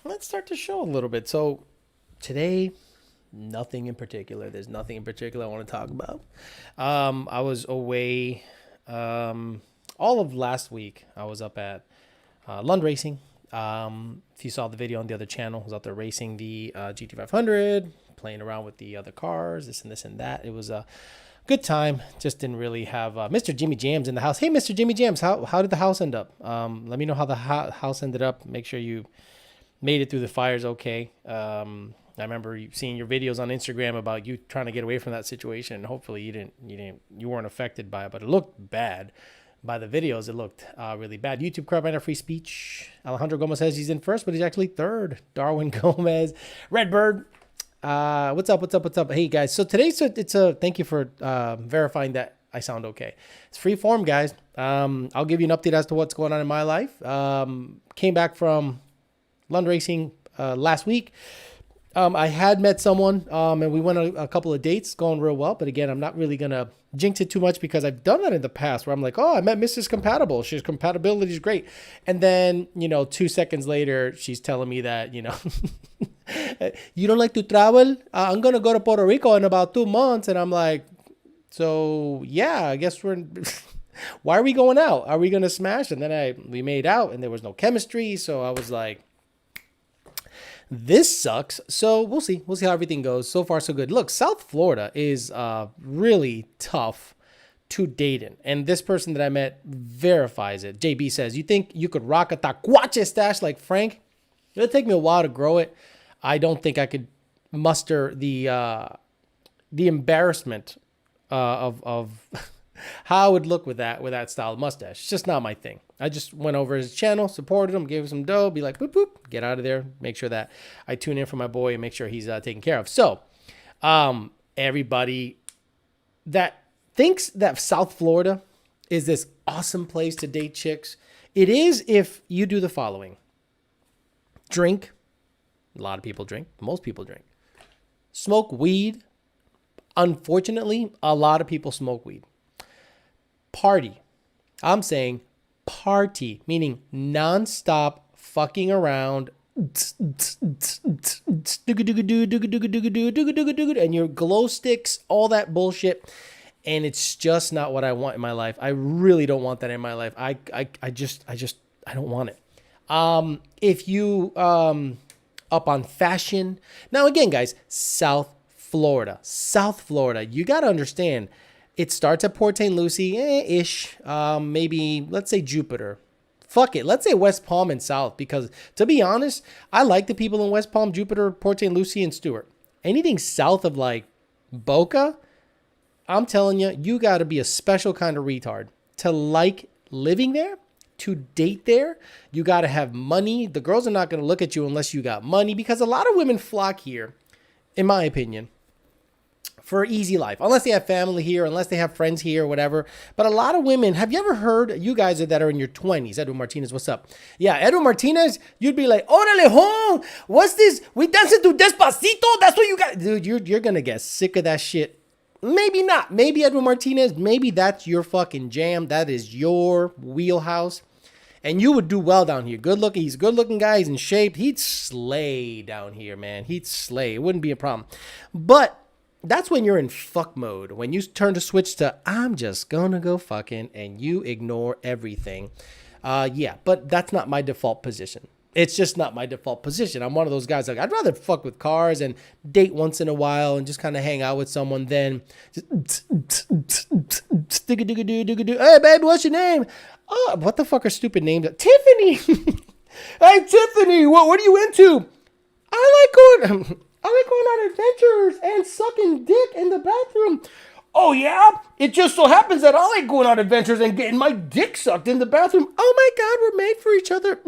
let's start the show a little bit. So today, nothing in particular. There's nothing in particular I want to talk about. I was away all of last week. I was up at Lund Racing. If you saw the video on the other channel, I was out there racing the GT500, playing around with the other cars, this and that. It was a good time. Just didn't really have Mr. Jimmy Jams in the house. Hey, Mr. Jimmy Jams, how did the house end up? Let me know how the house ended up. Make sure you made it through the fires okay. I remember seeing your videos on Instagram about you trying to get away from that situation. Hopefully you weren't affected by it, but it looked bad. By the videos, it looked really bad. YouTube Carabiner Free Speech. Alejandro Gomez says he's in first, but he's actually third. Darwin Gomez, Redbird. What's up? Hey guys. So today's it's a thank you for verifying that I sound okay. It's free form, guys. I'll give you an update as to what's going on in my life. Came back from Lund Racing last week. I had met someone and we went on a couple of dates, going real well. But again, I'm not really going to jinx it too much because I've done that in the past where I'm like, oh, I met Mrs. Compatible. She's compatibility is great. And then, 2 seconds later, she's telling me that, you don't like to travel? I'm going to go to Puerto Rico in about 2 months. And I'm like, so yeah, I guess why are we going out? Are we going to smash? And then we made out and there was no chemistry. So I was like, this sucks. So we'll see. We'll see how everything goes. So far, so good. Look, South Florida is really tough to date in. And this person that I met verifies it. JB says, you think you could rock a tacuache stash like Frank? It'll take me a while to grow it. I don't think I could muster the embarrassment of how I would look with that style of mustache. It's just not my thing. I just went over his channel, supported him, gave him some dough, be like, boop, boop, get out of there. Make sure that I tune in for my boy and make sure he's taken care of. So, everybody that thinks that South Florida is this awesome place to date chicks, it is if you do the following. Drink. A lot of people drink. Most people drink. Smoke weed. Unfortunately, a lot of people smoke weed. Party. I'm saying party, meaning nonstop fucking around. And your glow sticks, all that bullshit. And it's just not what I want in my life. I really don't want that in my life. I don't want it. If you up on fashion. Now again, guys, South Florida, you got to understand, it starts at Port St. Lucie, ish. Maybe, let's say Jupiter. Fuck it. Let's say West Palm and South, because to be honest, I like the people in West Palm, Jupiter, Port St. Lucie, and Stewart. Anything south of like Boca, I'm telling you, you got to be a special kind of retard to like living there, to date there. You got to have money. The girls are not going to look at you unless you got money, because a lot of women flock here, in my opinion, for an easy life, unless they have family here, unless they have friends here, or whatever. But a lot of women, have you ever heard, you guys that are in your 20s, Edwin Martinez, what's up? Yeah, Edwin Martinez, you'd be like, orale, home, what's this? We dancing to Despacito? That's what you got. Dude, you're going to get sick of that shit. Maybe not. Maybe Edwin Martinez, maybe that's your fucking jam. That is your wheelhouse. And you would do well down here. Good looking. He's a good looking guy. He's in shape. He'd slay down here, man. He'd slay. It wouldn't be a problem. But that's when you're in fuck mode. When you turn to switch to, I'm just gonna go fucking, and you ignore everything. Yeah, but that's not my default position. It's just not my default position. I'm one of those guys, like, I'd rather fuck with cars and date once in a while and just kind of hang out with someone than just hey, baby, what's your name? Oh, what the fuck are stupid names? Tiffany. Hey, Tiffany, what are you into? I like going on adventures and sucking dick in the bathroom. Oh, yeah? It just so happens that I like going on adventures and getting my dick sucked in the bathroom. Oh, my God, we're made for each other.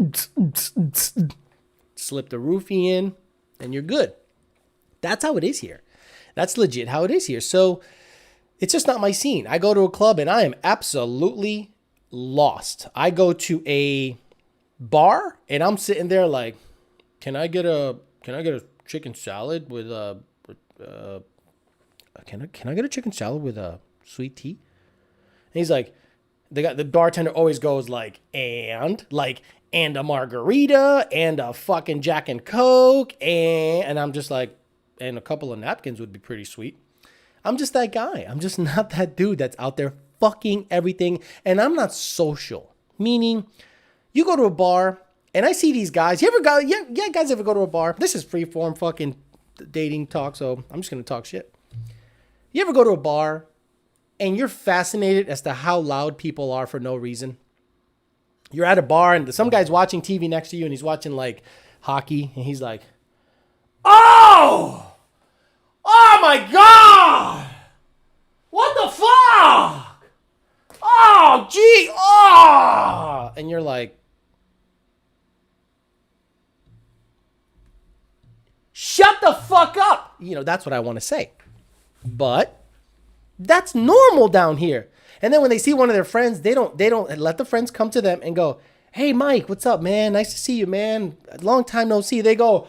Slip the roofie in, and you're good. That's how it is here. That's legit how it is here. So it's just not my scene. I go to a club, and I am absolutely lost. I go to a bar, and I'm sitting there like, can I get a chicken salad with can I get a chicken salad with a sweet tea? And he's like, the bartender always goes like, and and a margarita and a fucking Jack and Coke. And I'm just like, and a couple of napkins would be pretty sweet. I'm just that guy. I'm just not that dude that's out there fucking everything. And I'm not social. Meaning, you go to a bar and I see these guys. You ever go, yeah, guys ever go to a bar? This is freeform fucking dating talk, so I'm just going to talk shit. You ever go to a bar and you're fascinated as to how loud people are for no reason? You're at a bar and some guy's watching TV next to you and he's watching like hockey and he's like, oh my God, what the fuck? Oh, gee, oh. And you're like, shut the fuck up. You know, that's what I want to say. But that's normal down here. And then when they see one of their friends, they don't let the friends come to them and go, hey, Mike, what's up, man? Nice to see you, man. Long time no see. They go,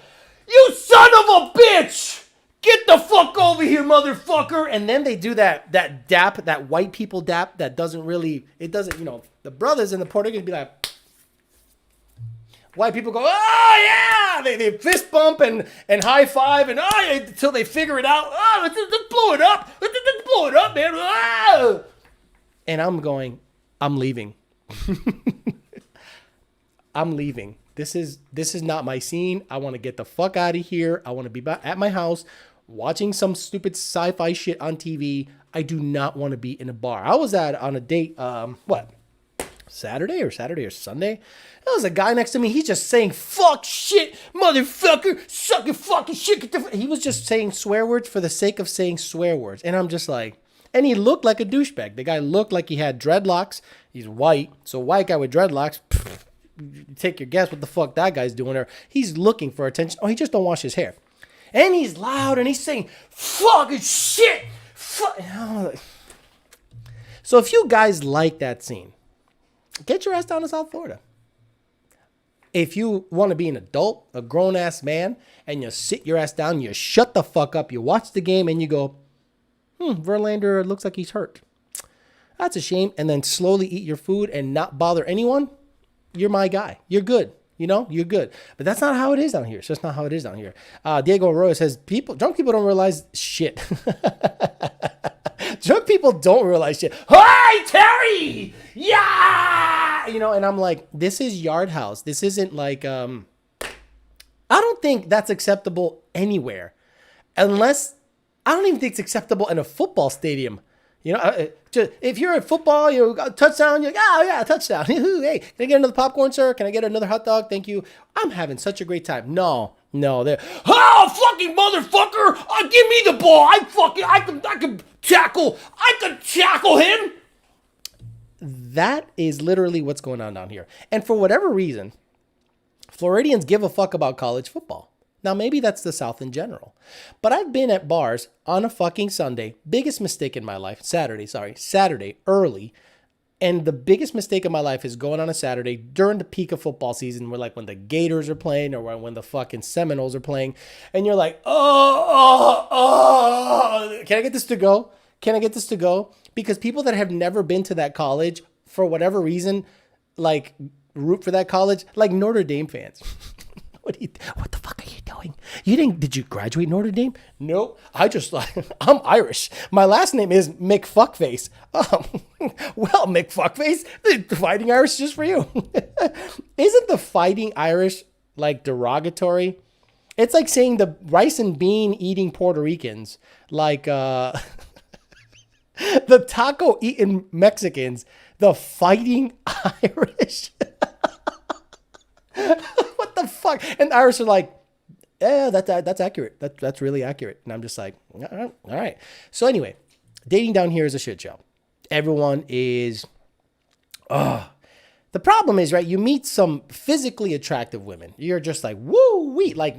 you son of a bitch. Get the fuck over here, motherfucker. And then they do that dap, that white people dap that doesn't really, it doesn't, you know, the brothers and the Puerto Ricans be like, white people go, oh yeah. They fist bump and high five and until they figure it out. Oh, let's blow it up. Let's blow it up, man. Oh. And I'm going, I'm leaving. I'm leaving. This is not my scene. I want to get the fuck out of here. I want to be at my house watching some stupid sci-fi shit on TV. I do not want to be in a bar. I was on a date, Saturday or Sunday. There was a guy next to me. He's just saying, fuck shit, motherfucker, suck it, fucking shit. He was just saying swear words for the sake of saying swear words. And I'm just like, and he looked like a douchebag. The guy looked like he had dreadlocks. He's white. So white guy with dreadlocks, take your guess what the fuck that guy's doing there. He's looking for attention. Oh, he just don't wash his hair. And he's loud and he's saying, fucking shit. So if you guys like that scene, get your ass down to South Florida. If you want to be an adult, a grown-ass man, and you sit your ass down, you shut the fuck up, you watch the game, and you go, Verlander looks like he's hurt. That's a shame. And then slowly eat your food and not bother anyone, you're my guy. You're good. You know, you're good. But that's not how it is down here. It's just not how it is down here. Diego Arroyo says, drunk people don't realize shit. Drunk people don't realize shit. Hi, Terry! Yeah! You know, and I'm like, this is Yard House. This isn't like, I don't think that's acceptable anywhere. Unless, I don't even think it's acceptable in a football stadium. You know, if you're at football, you know, touchdown, you're like, oh yeah, touchdown. Hey, can I get another popcorn, sir? Can I get another hot dog? Thank you. I'm having such a great time. No, they're, oh, fucking motherfucker, give me the ball. I can tackle him. That is literally what's going on down here. And for whatever reason, Floridians give a fuck about college football. Now, maybe that's the South in general. But I've been at bars on a fucking Sunday. Biggest mistake in my life. Saturday, early. And the biggest mistake of my life is going on a Saturday during the peak of football season, where like when the Gators are playing or when the fucking Seminoles are playing. And you're like, can I get this to go? Can I get this to go? Because people that have never been to that college, for whatever reason, like root for that college, like Notre Dame fans. What the fuck are you doing? Did you graduate Notre Dame? Nope. I'm Irish. My last name is McFuckface. Well, McFuckface, the Fighting Irish is just for you. Isn't the Fighting Irish like derogatory? It's like saying the rice and bean eating Puerto Ricans, like the taco eating Mexicans, the Fighting Irish. What the fuck? And the Irish are like, yeah, that's accurate. That's really accurate. And I'm just like, all right. So anyway, dating down here is a shit show. Everyone is, the problem is, right, you meet some physically attractive women. You're just like, woo-wee, like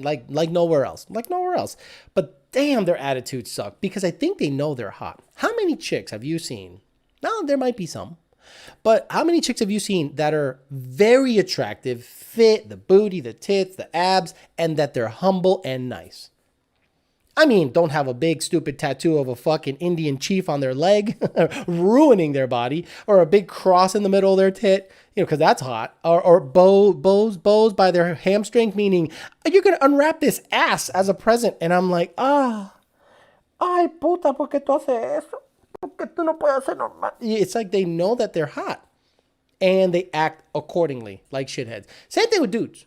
nowhere else. Like nowhere else. But damn, their attitudes suck because I think they know they're hot. How many chicks have you seen? Now, there might be some. But how many chicks have you seen that are very attractive, fit, the booty, the tits, the abs, and that they're humble and nice? I mean, don't have a big stupid tattoo of a fucking Indian chief on their leg, ruining their body, or a big cross in the middle of their tit, because that's hot. Or bows by their hamstring, meaning you're gonna unwrap this ass as a present. And I'm like, ay puta, ¿por qué tú haces eso? ¿Por qué tú no puedes hacer normal? It's like they know that they're hot, and they act accordingly, like shitheads. Same thing with dudes.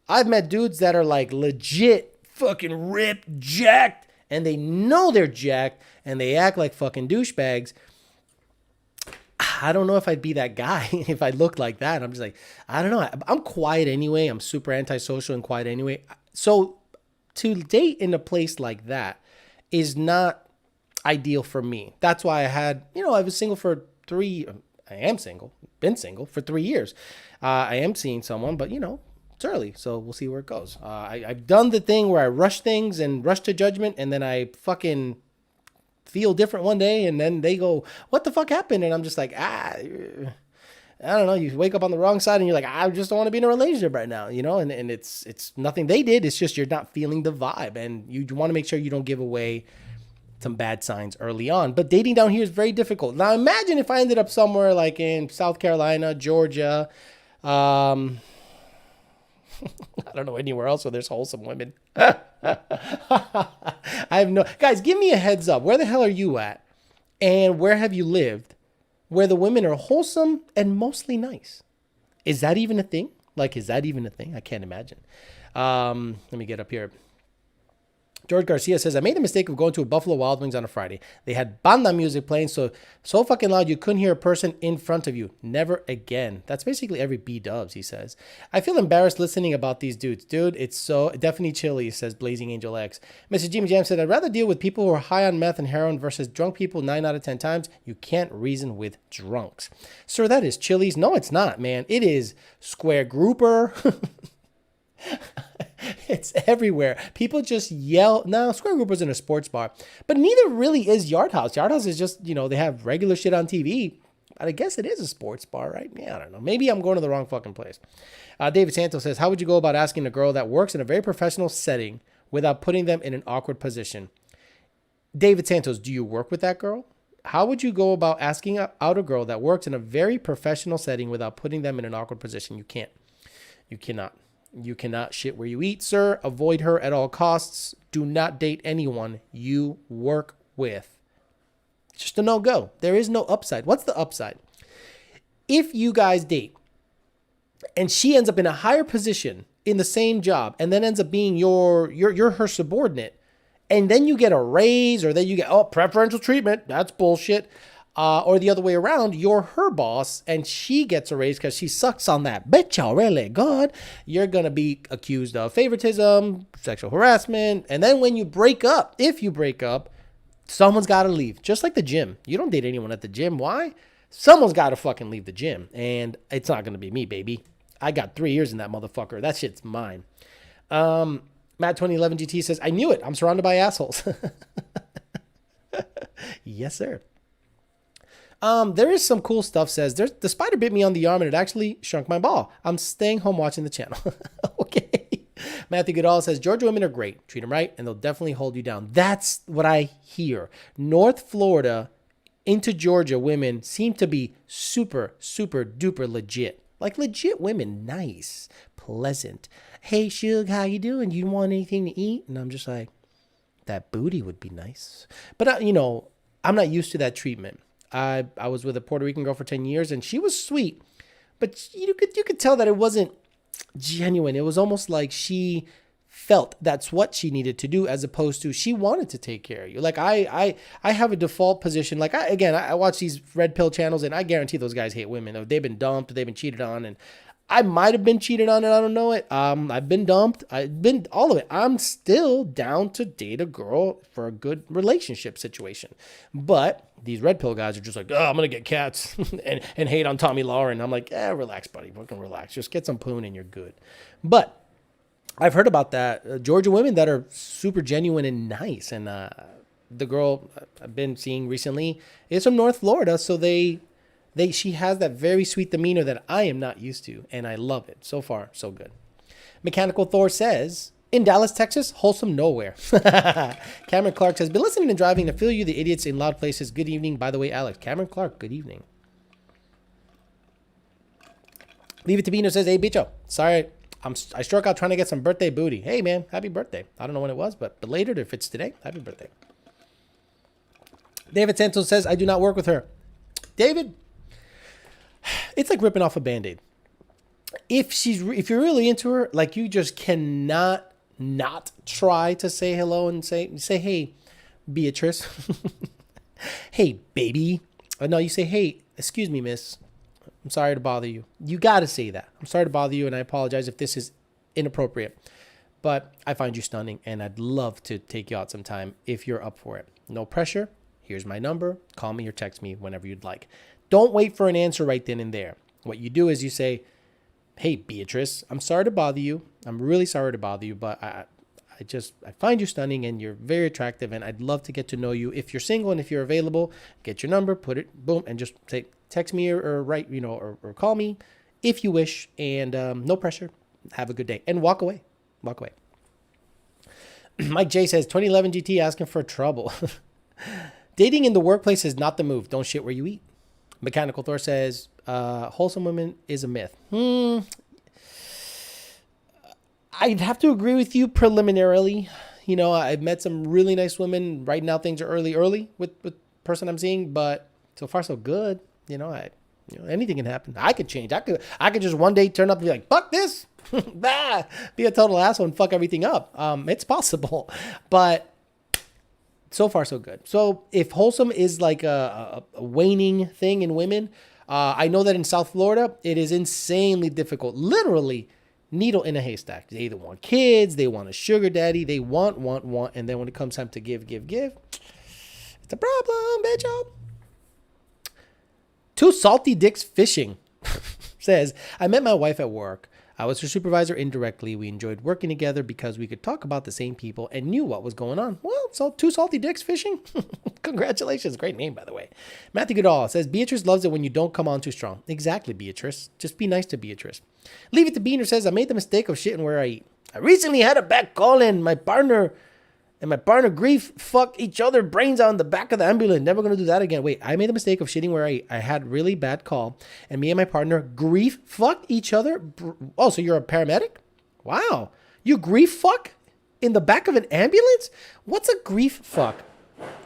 I've met dudes that are like legit fucking ripped, jacked, and they know they're jacked, and they act like fucking douchebags. I don't know if I'd be that guy if I looked like that. I'm just like, I don't know. I'm quiet anyway. I'm super antisocial and quiet anyway. So to date in a place like that is not ideal for me. That's why I was single for I am single, been single for 3 years. I am seeing someone, but it's early, so we'll see where it goes. I've done the thing where I rush things and rush to judgment, and then I fucking feel different one day, and then they go, what the fuck happened? And I'm just like, I don't know. You wake up on the wrong side, and you're like, I just don't want to be in a relationship right now, and it's nothing they did. It's just you're not feeling the vibe, and you want to make sure you don't give away some bad signs early on. But dating down here is very difficult. Now imagine if I ended up somewhere like in South Carolina, Georgia, I don't know anywhere else where there's wholesome women. I have no... Guys, give me a heads up. Where the hell are you at? And where have you lived where the women are wholesome and mostly nice? Is that even a thing? Is that even a thing? I can't imagine. Let me get up here. George Garcia says, I made the mistake of going to a Buffalo Wild Wings on a Friday. They had banda music playing so fucking loud you couldn't hear a person in front of you. Never again. That's basically every B-dubs, he says. I feel embarrassed listening about these dudes. Dude, it's so definitely chilly, says Blazing Angel X. Mr. Jimmy Jam said, I'd rather deal with people who are high on meth and heroin versus drunk people 9 out of 10 times. You can't reason with drunks. Sir, that is Chili's. No, it's not, man. It is Square Grouper. It's everywhere. People just yell. No, Square Grouper's in a sports bar, but neither really is Yard House. Yard House is just, they have regular shit on TV, but I guess it is a sports bar, right? Yeah, I don't know. Maybe I'm going to the wrong fucking place. David Santos says, how would you go about asking a girl that works in a very professional setting without putting them in an awkward position? David Santos, do you work with that girl? How would you go about asking out a girl that works in a very professional setting without putting them in an awkward position? You can't. You cannot. You cannot shit where you eat, sir. Avoid her at all costs. Do not date anyone you work with. It's just a no-go. There is no upside. What's the upside? If you guys date and she ends up in a higher position in the same job and then ends up being you're her subordinate, and then you get a raise, or then you get preferential treatment, that's bullshit. Or the other way around, you're her boss and she gets a raise because she sucks on that bitch really good. You're going to be accused of favoritism, sexual harassment. And then when you break up, if you break up, someone's got to leave. Just like the gym. You don't date anyone at the gym. Why? Someone's got to fucking leave the gym. And it's not going to be me, baby. I got 3 years in that motherfucker. That shit's mine. Matt 2011 GT says, I knew it. I'm surrounded by assholes. Yes, sir. There is some cool stuff. Says the spider bit me on the arm and it actually shrunk my ball. I'm staying home watching the channel. Okay. Matthew Goodall says Georgia women are great. Treat them right and they'll definitely hold you down. That's what I hear. North Florida into Georgia women seem to be super, super duper legit. Like legit women. Nice. Pleasant. Hey, Shug, how you doing? You want anything to eat? And I'm just like, that booty would be nice. But, I'm not used to that treatment. I was with a Puerto Rican girl for 10 years and she was sweet, but you could tell that it wasn't genuine. It was almost like she felt that's what she needed to do as opposed to she wanted to take care of you. Like I have a default position. Like I watch these red pill channels and I guarantee those guys hate women. They've been dumped, they've been cheated on, and I might have been cheated on and I don't know it. I've been dumped. I've been all of it. I'm still down to date a girl for a good relationship situation. But these red pill guys are just like, I'm going to get cats and hate on Tommy Lauren. I'm like, relax, buddy. Fucking relax. Just get some poon and you're good. But I've heard about that. Georgia women that are super genuine and nice. And the girl I've been seeing recently is from North Florida. So she has that very sweet demeanor that I am not used to, and I love it. So far, so good. Mechanical Thor says, In Dallas, Texas, wholesome nowhere. Cameron Clark says, been listening and driving to feel you, the idiots in loud places. Good evening. By the way, Alex. Cameron Clark, good evening. Leave it to Bino says, hey, bicho. Sorry, I struck out trying to get some birthday booty. Hey, man, happy birthday. I don't know when it was, but belated, if it's today, happy birthday. David Santos says, I do not work with her. David, it's like ripping off a Band-Aid. If you're really into her, like, you just cannot not try to say hello and say, hey, Beatrice. Hey, baby. No, you say, hey, excuse me, miss. I'm sorry to bother you. You got to say that. I'm sorry to bother you, and I apologize if this is inappropriate. But I find you stunning, and I'd love to take you out sometime if you're up for it. No pressure. Here's my number. Call me or text me whenever you'd like. Don't wait for an answer right then and there. What you do is you say, hey, Beatrice, I'm sorry to bother you. I'm really sorry to bother you, but I find you stunning and you're very attractive, and I'd love to get to know you. If you're single and if you're available, get your number, put it, boom, and just say, text me or write, or call me if you wish, and no pressure. Have a good day, and walk away. Walk away. Mike J says, 2011 GT asking for trouble. Dating in the workplace is not the move. Don't shit where you eat. Mechanical Thor says, wholesome women is a myth. I'd have to agree with you preliminarily. I've met some really nice women. Right now, things are early with the person I'm seeing, but so far so good. Anything can happen. I could change. I could just one day turn up and be like, fuck this. Bah, be a total asshole and fuck everything up. It's possible, but so far so good. So if wholesome is like a waning thing in women, I know that in South Florida, it is insanely difficult. Literally, needle in a haystack. They either want kids, they want a sugar daddy, they want, and then when it comes time to give, it's a problem, bitch. Two salty dicks fishing says, I met my wife at work. I was her supervisor indirectly. We enjoyed working together because we could talk about the same people and knew what was going on. Well, so two salty dicks fishing. Congratulations. Great name, by the way. Matthew Goodall says, Beatrice loves it when you don't come on too strong. Exactly, Beatrice. Just be nice to Beatrice. Leave it to Beaner says, I made the mistake of shitting where I eat. I recently had a back call in. My partner grief fucked each other brains out in the back of the ambulance. Never going to do that again. Wait, I made the mistake of shitting where I eat. I had really bad call, and me and my partner grief fucked each other. Oh, so you're a paramedic? Wow. You grief fuck in the back of an ambulance? What's a grief fuck?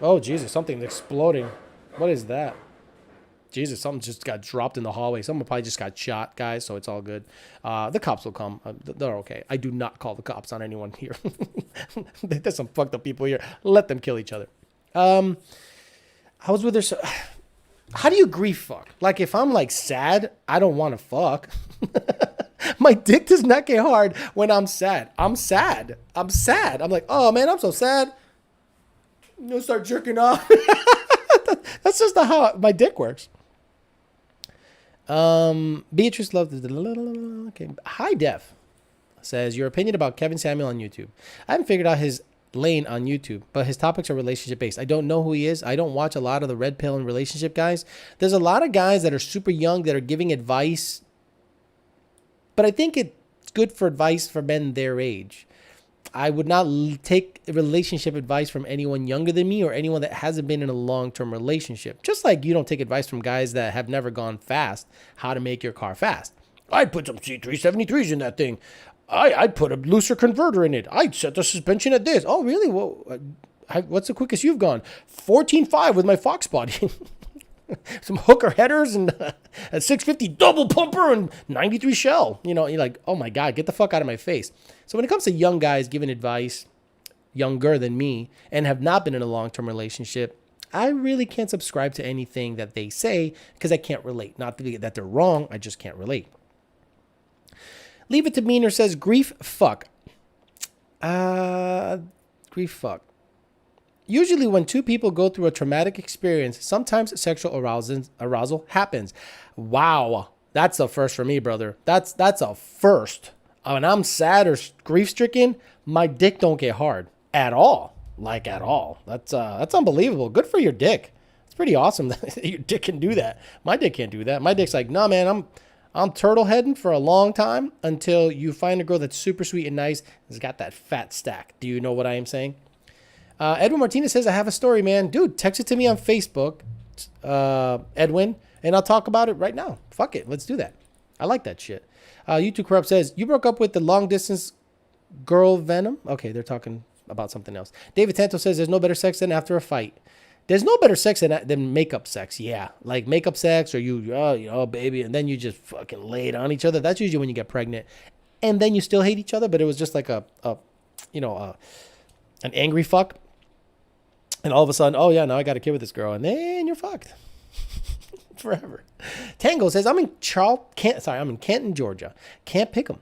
Oh, Jesus, something's exploding. What is that? Jesus, something just got dropped in the hallway. Someone probably just got shot, guys, so it's all good. The cops will come. They're okay. I do not call the cops on anyone here. There's some fucked up people here. Let them kill each other. I was with her. So, how do you grief fuck? Like, if I'm, like, sad, I don't want to fuck. My dick does not get hard when I'm sad. I'm sad. I'm like, oh, man, I'm so sad. You'll start jerking off. That's just how my dick works. Beatrice loves the okay. High Def says, your opinion about Kevin Samuel on YouTube. I haven't figured out his lane on YouTube, but his topics are relationship based. I don't know who he is. I don't watch a lot of the red pill and relationship guys. There's a lot of guys that are super young that are giving advice, but I think it's good for advice for men their age. I would not take relationship advice from anyone younger than me or anyone that hasn't been in a long-term relationship. Just like you don't take advice from guys that have never gone fast, how to make your car fast. I'd put some C373s in that thing. I'd put a looser converter in it. I'd set the suspension at this. Oh, really? Well, what's the quickest you've gone? 14.5 with my Fox body. Some hooker headers and a 650 double pumper and 93 shell. You're like, oh my God, get the fuck out of my face. So when it comes to young guys giving advice, younger than me, and have not been in a long-term relationship, I really can't subscribe to anything that they say because I can't relate. Not that they're wrong, I just can't relate. Leave It to Meaner says, grief fuck. Grief fuck. Usually when two people go through a traumatic experience, sometimes sexual arousal happens. Wow. That's a first for me, brother. That's a first. When I'm sad or grief-stricken, my dick don't get hard at all. Like at all. That's unbelievable. Good for your dick. It's pretty awesome that your dick can do that. My dick can't do that. My dick's like, no, man, I'm turtle heading for a long time until you find a girl that's super sweet and nice. Has got that fat stack. Do you know what I am saying? Edwin Martinez says, I have a story, man. Dude, text it to me on Facebook, Edwin, and I'll talk about it right now. Fuck it. Let's do that. I like that shit. YouTube Corrupt says, you broke up with the long distance girl Venom? Okay, they're talking about something else. David Tanto says, there's no better sex than after a fight. There's no better sex than makeup sex. Yeah, like makeup sex or you baby, and then you just fucking lay it on each other. That's usually when you get pregnant. And then you still hate each other, but it was just like an angry fuck. And all of a sudden, oh yeah, now I got a kid with this girl, and then you're fucked forever. Tango says, I'm in Canton, Georgia. Can't pick 'em.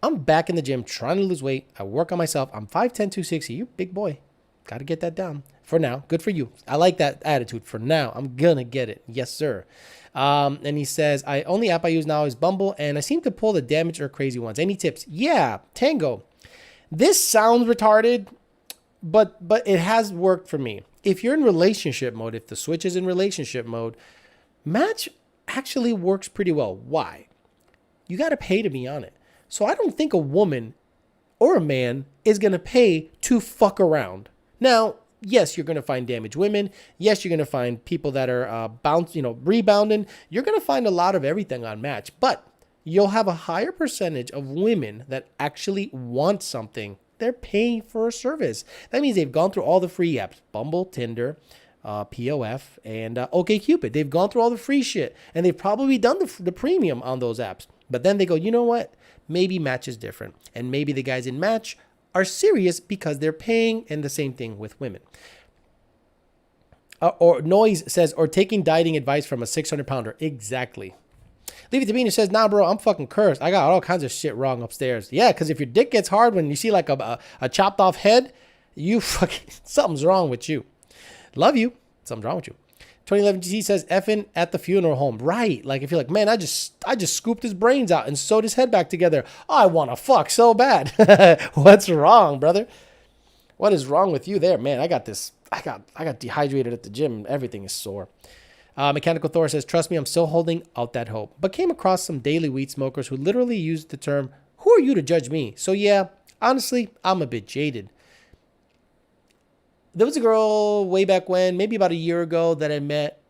I'm back in the gym trying to lose weight. I work on myself. I'm 5'10", 260. You big boy. Got to get that down. For now. Good for you. I like that attitude. For now. I'm going to get it. Yes, sir. And he says, only app I use now is Bumble, and I seem to pull the damaged or crazy ones. Any tips? Yeah, Tango. This sounds retarded, but it has worked for me. If you're in relationship mode, if the switch is in relationship mode, Match actually works pretty well. Why? You got to pay to be on it. So I don't think a woman or a man is going to pay to fuck around. Now, yes, you're going to find damaged women. Yes, you're going to find people that are rebounding. You're going to find a lot of everything on Match, but you'll have a higher percentage of women that actually want something. They're paying for a service. That means they've gone through all the free apps, Bumble, Tinder, POF, and OkCupid. They've gone through all the free shit, and they've probably done the premium on those apps. But then they go, you know what? Maybe Match is different. And maybe the guys in Match are serious because they're paying, and the same thing with women. Or Noise says, or taking dieting advice from a 600-pounder. Exactly. Leave it to me. And says, nah, bro, I'm fucking cursed. I got all kinds of shit wrong upstairs. Yeah, because if your dick gets hard when you see like a chopped off head, you fucking, something's wrong with you. Love you. Something's wrong with you. 2011 GC says, effing at the funeral home. Right. Like if you're like, man, I just scooped his brains out and sewed his head back together. I want to fuck so bad. What's wrong, brother? What is wrong with you there? Man, I got dehydrated at the gym. Everything is sore. Mechanical Thor says, trust me, I'm still holding out that hope, but came across some daily weed smokers who literally used the term, who are you to judge me? So yeah, honestly, I'm a bit jaded. There was a girl way back when, maybe about a year ago, that I met,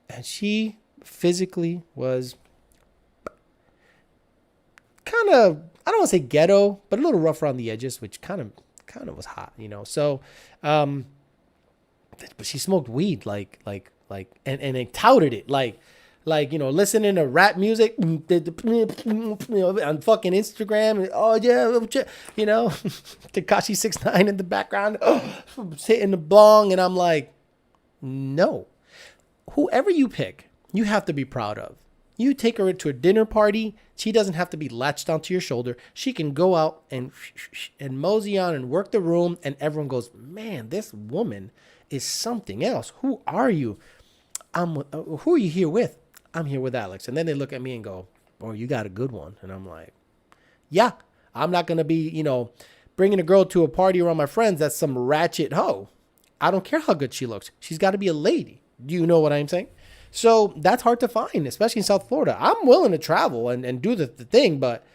and she physically was kind of, I don't want to say ghetto, but a little rough around the edges, which kind of was hot, you know. So, but she smoked weed and they touted it like, you know, listening to rap music on fucking Instagram. Oh yeah, you know, Tekashi 6ix9ine in the background, hitting the bong, and I'm like, no. Whoever you pick, you have to be proud of. You take her to a dinner party. She doesn't have to be latched onto your shoulder. She can go out and mosey on and work the room, and everyone goes, man, this woman is something else. Who are you? Who are you here with? I'm here with Alex. And then they look at me and go, oh, you got a good one. And I'm like, yeah, I'm not going to be, you know, bringing a girl to a party around my friends that's some ratchet hoe. I don't care how good she looks. She's got to be a lady. Do you know what I'm saying? So that's hard to find, especially in South Florida. I'm willing to travel and do the thing, but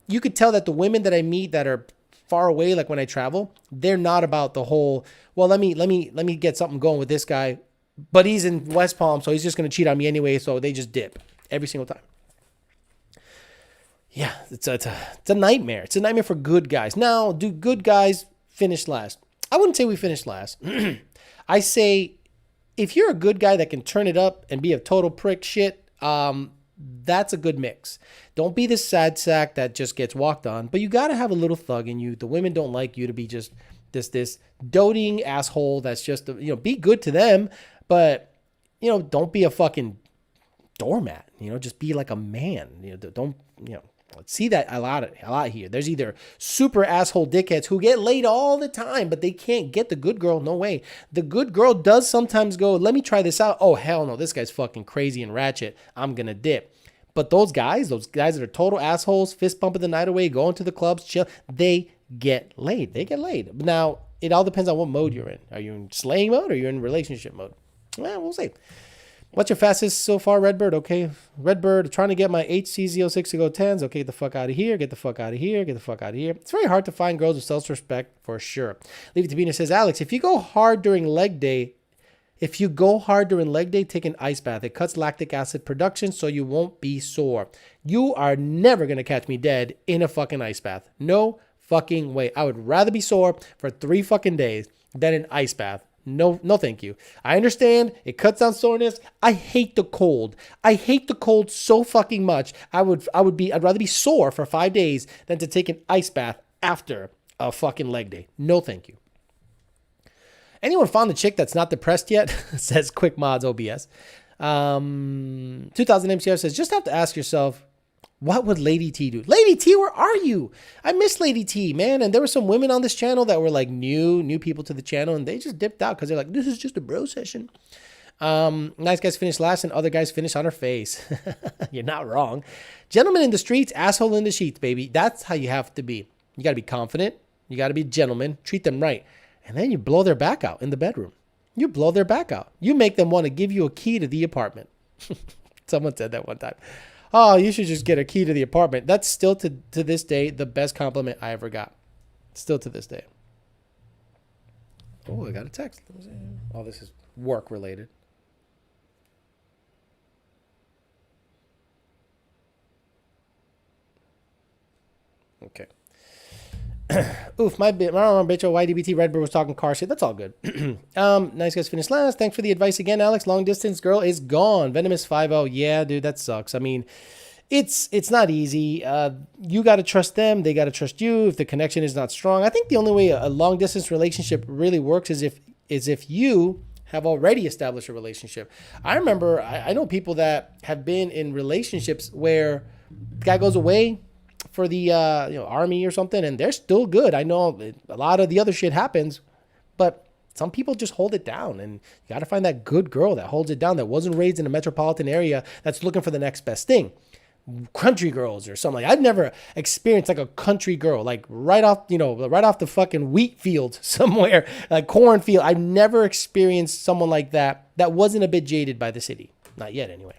you could tell that the women that I meet that are far away, like when I travel, they're not about the whole, well, let me get something going with this guy, but he's in West Palm, so he's just going to cheat on me anyway, so they just dip every single time. Yeah, it's a nightmare. It's a nightmare for good guys. Now, do good guys finish last? I wouldn't say we finish last. I say if you're a good guy that can turn it up and be a total prick shit, that's a good mix. Don't be the sad sack that just gets walked on, but you got to have a little thug in you. The women don't like you to be just this doting asshole that's just, you know, be good to them, but, you know, don't be a fucking doormat, you know, just be like a man, you know, don't, you know, let's see that a lot here. There's either super asshole dickheads who get laid all the time, but they can't get the good girl. No way. The good girl does sometimes go, let me try this out. Oh, hell no. This guy's fucking crazy and ratchet. I'm going to dip. But those guys that are total assholes, fist pumping the night away, going to the clubs, chill, they get laid. They get laid. Now, it all depends on what mode you're in. Are you in slaying mode or you're in relationship mode? Well, we'll see. What's your fastest so far, Redbird? Okay. Redbird, trying to get my HCZ06 to go 10s. Okay, get the fuck out of here. Get the fuck out of here. Get the fuck out of here. It's very hard to find girls with self-respect for sure. Leave it to Bina says, Alex, if you go hard during leg day, take an ice bath. It cuts lactic acid production so you won't be sore. You are never going to catch me dead in a fucking ice bath. No fucking way. I would rather be sore for 3 fucking days than an ice bath. No, thank you. I understand it cuts down soreness. I hate the cold. I hate the cold so fucking much. I'd rather be sore for 5 days than to take an ice bath after a fucking leg day. No, thank you. Anyone found a chick that's not depressed yet? Says Quick Mods OBS. 2000 MCR says, just have to ask yourself, what would Lady T do? Lady T, where are you? I miss Lady T, man. And there were some women on this channel that were like new people to the channel, and they just dipped out because they're like, this is just a bro session. Nice guys finish last and other guys finish on her face. You're not wrong. Gentleman in the streets, asshole in the sheets, baby. That's how you have to be. You got to be confident. You got to be a gentleman. Treat them right. And then you blow their back out in the bedroom. You blow their back out. You make them want to give you a key to the apartment. Someone said that one time. Oh, you should just get a key to the apartment. That's still to this day the best compliment I ever got. Still to this day. Oh, I got a text. Oh, this is work related. Okay. Oof, my bitch, YDBT Redbird was talking car shit. That's all good. Nice guys finished last. Thanks for the advice again, Alex. Long distance girl is gone. Venomous 50. Yeah, dude, that sucks. I mean, it's not easy. You got to trust them. They got to trust you. If the connection is not strong, I think the only way a long distance relationship really works is if you have already established a relationship. I remember, I know people that have been in relationships where the guy goes away for the army or something, and they're still good. I know a lot of the other shit happens, but some people just hold it down, and you got to find that good girl that holds it down, that wasn't raised in a metropolitan area, that's looking for the next best thing. Country girls or something. Like, I've never experienced like a country girl, like right off the fucking wheat field somewhere, like cornfield. I've never experienced someone like that wasn't a bit jaded by the city. Not yet, anyway.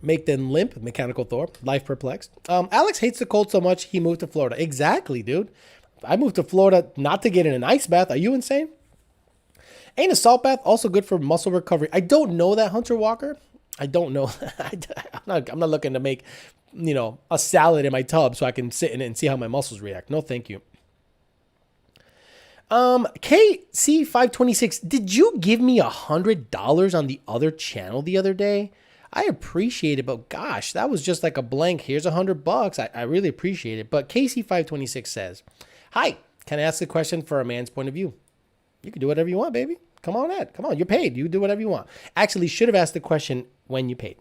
Make them limp, Mechanical Thor, life perplexed. Alex hates the cold so much he moved to Florida. Exactly, dude. I moved to Florida not to get in an ice bath. Are you insane? Ain't a salt bath also good for muscle recovery? I don't know that, Hunter Walker. I don't know. I'm not looking to make, a salad in my tub so I can sit in it and see how my muscles react. No, thank you. KC526, did you give me $100 on the other channel the other day? I appreciate it, but gosh, that was just like a blank. Here's $100. I really appreciate it. But KC526 says, hi, can I ask a question for a man's point of view? You can do whatever you want, baby. Come on. You're paid. You do whatever you want. Actually, should have asked the question when you paid.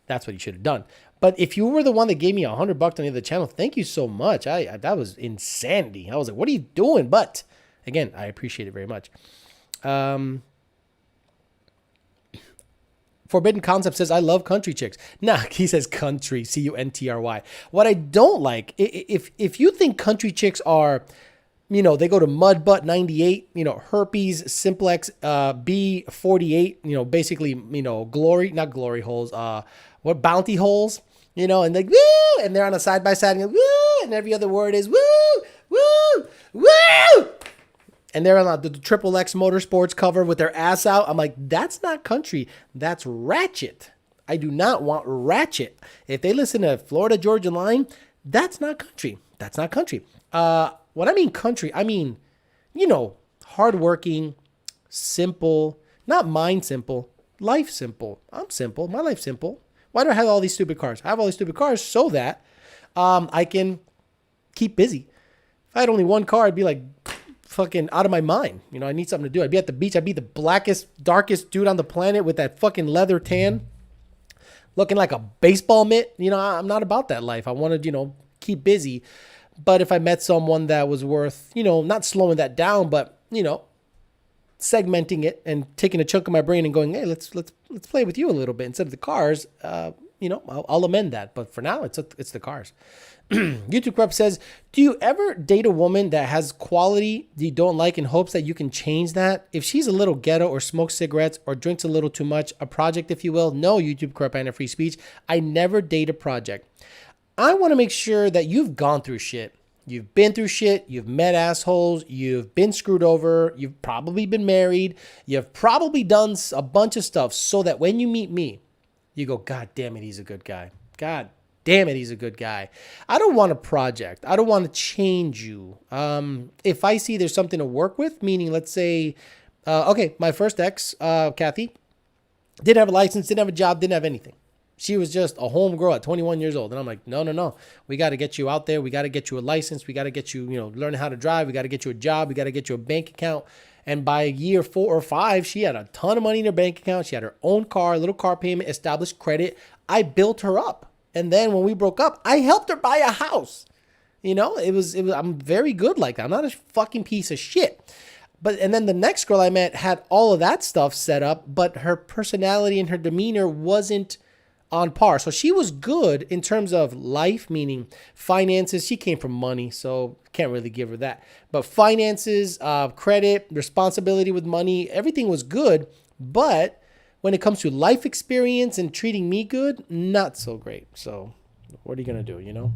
That's what you should have done. But if you were the one that gave me $100 on the other channel, thank you so much. That was insanity. I was like, what are you doing? But again, I appreciate it very much. Forbidden Concept says, I love country chicks. Nah, he says country, C-U-N-T-R-Y. What I don't like, if you think country chicks are, they go to Mudbutt 98, herpes, simplex, B48, basically, not glory holes, bounty holes, and like, woo, and they're on a side-by-side, and woo, and every other word is woo, woo, woo. And they're on the Triple X Motorsports cover with their ass out. I'm like, that's not country. That's ratchet. I do not want ratchet. If they listen to Florida Georgia Line, that's not country. That's not country. When I mean country, I mean, hardworking, simple, not mind simple, life simple. I'm simple. My life's simple. Why do I have all these stupid cars? I have all these stupid cars so that I can keep busy. If I had only one car, I'd be like, fucking out of my mind. I need something to do. I'd be at the beach. I'd be the blackest, darkest dude on the planet with that fucking leather tan, looking like a baseball mitt. I'm not about that life. I want to, keep busy. But if I met someone that was worth, not slowing that down, but, segmenting it and taking a chunk of my brain and going, hey, let's play with you a little bit instead of the cars. I'll amend that. But for now, it's the cars. YouTube Corrupt says, do you ever date a woman that has quality you don't like in hopes that you can change that? If she's a little ghetto or smokes cigarettes or drinks a little too much, a project, if you will. No, YouTube Corrupt and a free speech. I never date a project. I want to make sure that you've gone through shit. You've been through shit. You've met assholes. You've been screwed over. You've probably been married. You've probably done a bunch of stuff so that when you meet me, you go, God damn it, he's a good guy. God damn it, he's a good guy. I don't want a project. I don't want to change you. If I see there's something to work with, meaning let's say, my first ex, Kathy, didn't have a license, didn't have a job, didn't have anything. She was just a home girl at 21 years old. And I'm like, no. We got to get you out there. We got to get you a license. We got to get you, learning how to drive. We got to get you a job. We got to get you a bank account. And by year 4 or 5, she had a ton of money in her bank account. She had her own car, a little car payment, established credit. I built her up. And then when we broke up, I helped her buy a house. It was, I'm very good like that. I'm not a fucking piece of shit. And then the next girl I met had all of that stuff set up, but her personality and her demeanor wasn't on par. So she was good in terms of life, meaning finances. She came from money, so can't really give her that. But finances, credit, responsibility with money, everything was good. But when it comes to life experience and treating me good, not so great. So what are you going to do,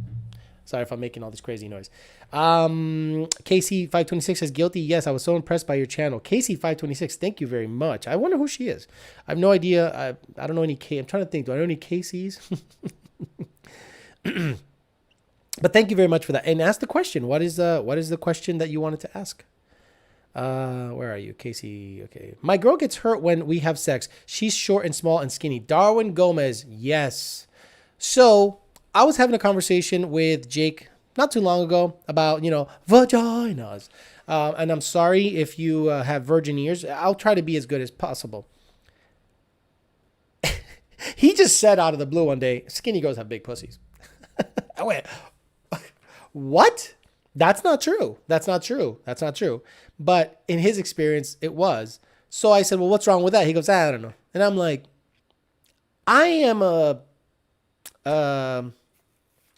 Sorry if I'm making all this crazy noise. Casey526 says, guilty. Yes, I was so impressed by your channel. Casey526, thank you very much. I wonder who she is. I have no idea. I don't know any I'm trying to think. Do I know any Caseys? But thank you very much for that. And ask the question. What is the question that you wanted to ask? Where are you, Casey? Okay. My girl gets hurt when we have sex. She's short and small and skinny. Darwin Gomez. Yes. So I was having a conversation with Jake not too long ago about, vaginas. And I'm sorry if you have virgin ears. I'll try to be as good as possible. He just said out of the blue one day, skinny girls have big pussies. I went, what? That's not true. That's not true. That's not true. But in his experience, it was. So I said, well, what's wrong with that? He goes, I don't know. And I'm like, I am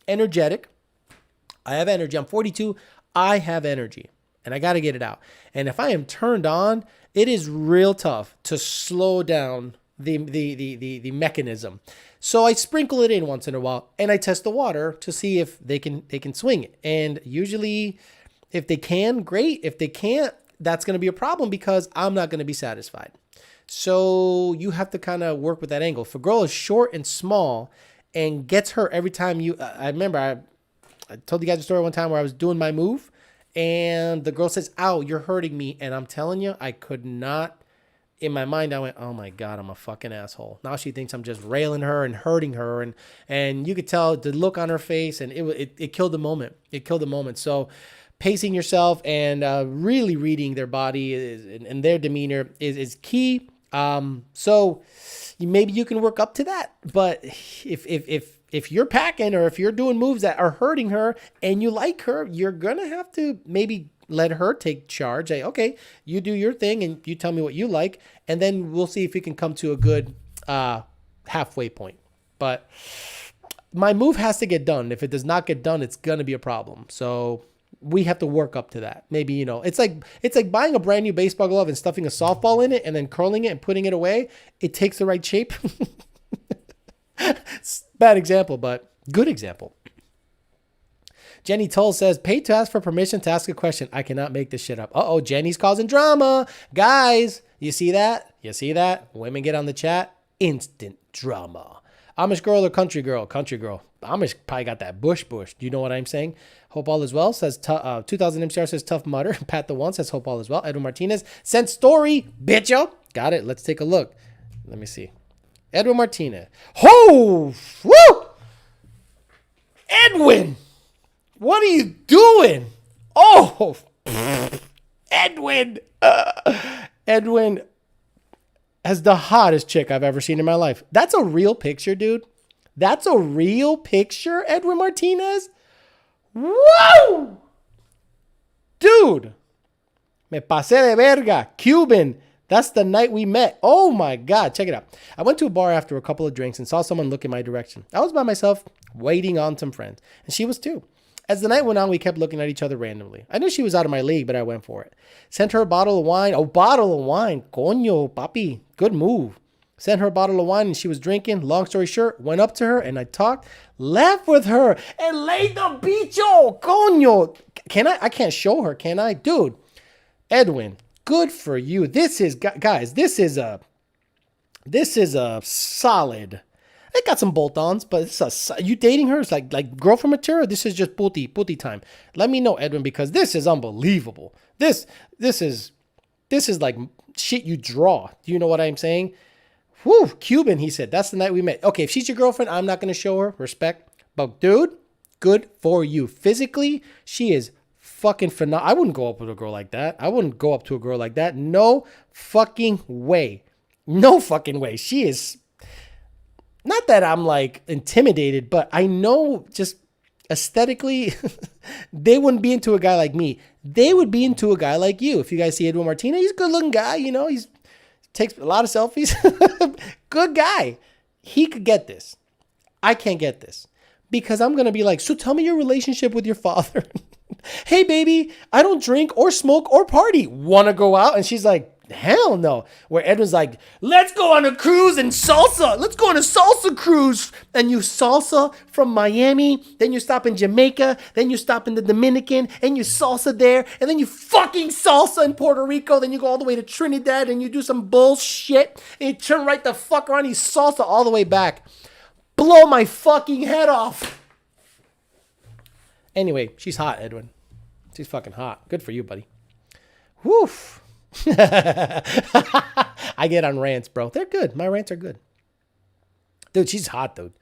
energetic. I have energy. I'm 42. I have energy and I got to get it out. And if I am turned on, it is real tough to slow down the mechanism. So I sprinkle it in once in a while and I test the water to see if they can swing it. And usually if they can, great. If they can't, that's going to be a problem because I'm not going to be satisfied. So you have to kind of work with that angle. If a girl is short and small and gets hurt every time I remember I told you guys a story one time where I was doing my move and the girl says, ow, you're hurting me. And I'm telling you, I could not, in my mind, I went, oh my God, I'm a fucking asshole. Now she thinks I'm just railing her and hurting her. And you could tell the look on her face and it killed the moment. It killed the moment. So pacing yourself and really reading their body and their demeanor is key. So maybe you can work up to that. But if you're packing or if you're doing moves that are hurting her and you like her, you're going to have to maybe let her take charge. Say, okay, you do your thing and you tell me what you like. And then we'll see if we can come to a good halfway point. But my move has to get done. If it does not get done, it's going to be a problem. So we have to work up to that. Maybe, it's like buying a brand new baseball glove and stuffing a softball in it and then curling it and putting it away. It takes the right shape. Bad example, but good example. Jenny Toll says, pay to ask for permission to ask a question. I cannot make this shit up. Uh-oh, Jenny's causing drama. Guys, you see that? You see that? Women get on the chat. Instant drama. Amish girl or country girl? Country girl. Amish probably got that bush. Do you know what I'm saying? Hope all is well. Says 2000 MCR says tough mutter. Pat the one says hope all is well. Edwin Martinez sent story. Bitcho. Got it. Let's take a look. Let me see. Edwin Martinez. Oh, woo! Edwin, what are you doing? Oh, Edwin. Edwin has the hottest chick I've ever seen in my life. That's a real picture, dude. That's a real picture, Edwin Martinez. Whoa! Dude. Me pasé de verga. Cuban. That's the night we met. Oh my God. Check it out. I went to a bar after a couple of drinks and saw someone look in my direction. I was by myself waiting on some friends, and she was too. As the night went on, we kept looking at each other randomly. I knew she was out of my league, but I went for it. Sent her a bottle of wine. A bottle of wine. Coño, papi. Good move. Sent her a bottle of wine and she was drinking. Long story short, went up to her and I talked, laughed with her, and laid the bicho. Coño. Can I can't show her, can I? Dude, Edwin, good for you. This is, guys, this is a solid. It got some bolt-ons, but it's you dating her? It's like girlfriend material. This is just puti time. Let me know, Edwin, because this is unbelievable. This is like shit you draw. Do you know what I'm saying? Whew, Cuban, he said. That's the night we met. Okay, if she's your girlfriend, I'm not going to show her. Respect. But dude, good for you. Physically, she is fucking phenomenal. I wouldn't go up with a girl like that. I wouldn't go up to a girl like that. No fucking way. No fucking way. She is... Not that I'm like intimidated, but I know just aesthetically, they wouldn't be into a guy like me. They would be into a guy like you. If you guys see Edwin Martinez, he's a good looking guy. You know, he's takes a lot of selfies. Good guy. He could get this. I can't get this because I'm going to be like, so tell me your relationship with your father. Hey, baby, I don't drink or smoke or party. Want to go out? And she's like, hell no. Where Edwin's like, let's go on a cruise and salsa. Let's go on a salsa cruise. And you salsa from Miami. Then you stop in Jamaica. Then you stop in the Dominican. And you salsa there. And then you fucking salsa in Puerto Rico. Then you go all the way to Trinidad. And you do some bullshit. And you turn right the fuck around. You salsa all the way back. Blow my fucking head off. Anyway, she's hot, Edwin. She's fucking hot. Good for you, buddy. Woof. I get on rants, bro. They're good. My rants are good. Dude, she's hot, dude.